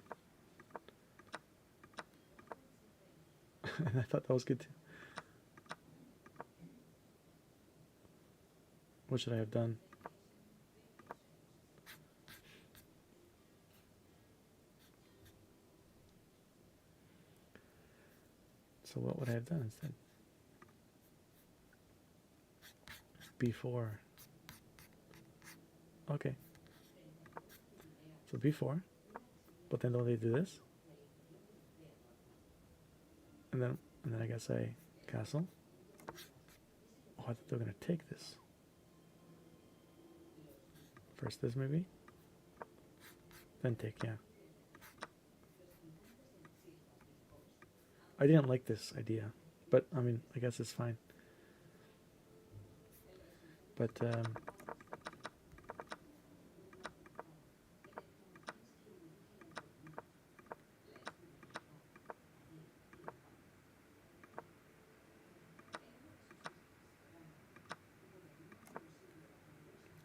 And I thought that was good too. What should I have done? So what would I have done instead? B4. Okay. So B4. But then don't they do this? And then I guess I castle. Oh, I thought they were gonna take this. First this maybe. Then take, yeah. I didn't like this idea, but I mean, I guess it's fine. But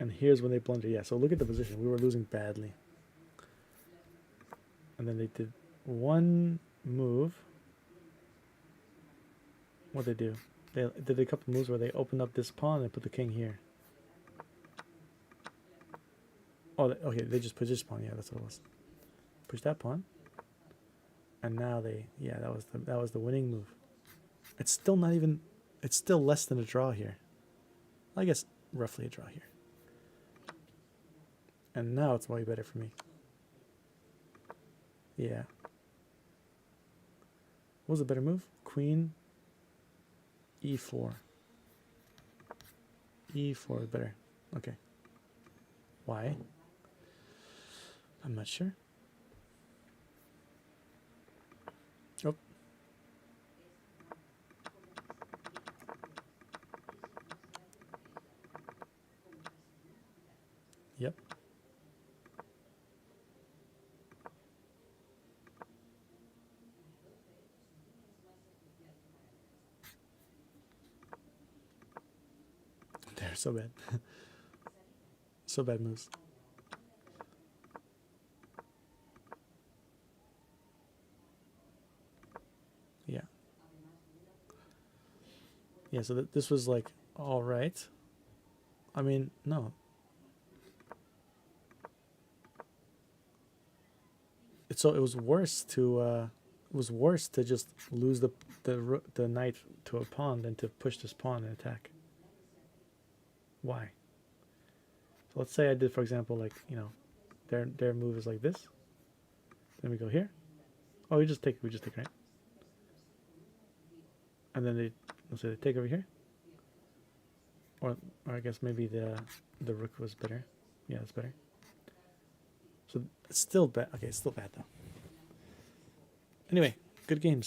and here's when they blunder. Yeah, so look at the position. We were losing badly. And then they did one move. What'd they do? They did a couple moves where they opened up this pawn and put the king here. Oh, okay, they just pushed this pawn. Yeah, that's what it was. Push that pawn. And now yeah, that was the winning move. It's still not even, it's still less than a draw here. I guess roughly a draw here. And now it's way better for me. Yeah. What was a better move? Queen E4. E4 is better. Okay. Why? I'm not sure. Oh. Yep. They're so bad. So bad moves. Yeah. Yeah, so this was like all right. I mean, no. So it was worse to just lose the knight to a pawn than to push this pawn and attack. Why? So let's say I did, for example, like, you know, their move is like this. Then we go here. Oh, we just take right. And then let's say they take over here. Or I guess maybe the rook was better. Yeah, it's better. So it's still bad. Okay, it's still bad though. Anyway, good games.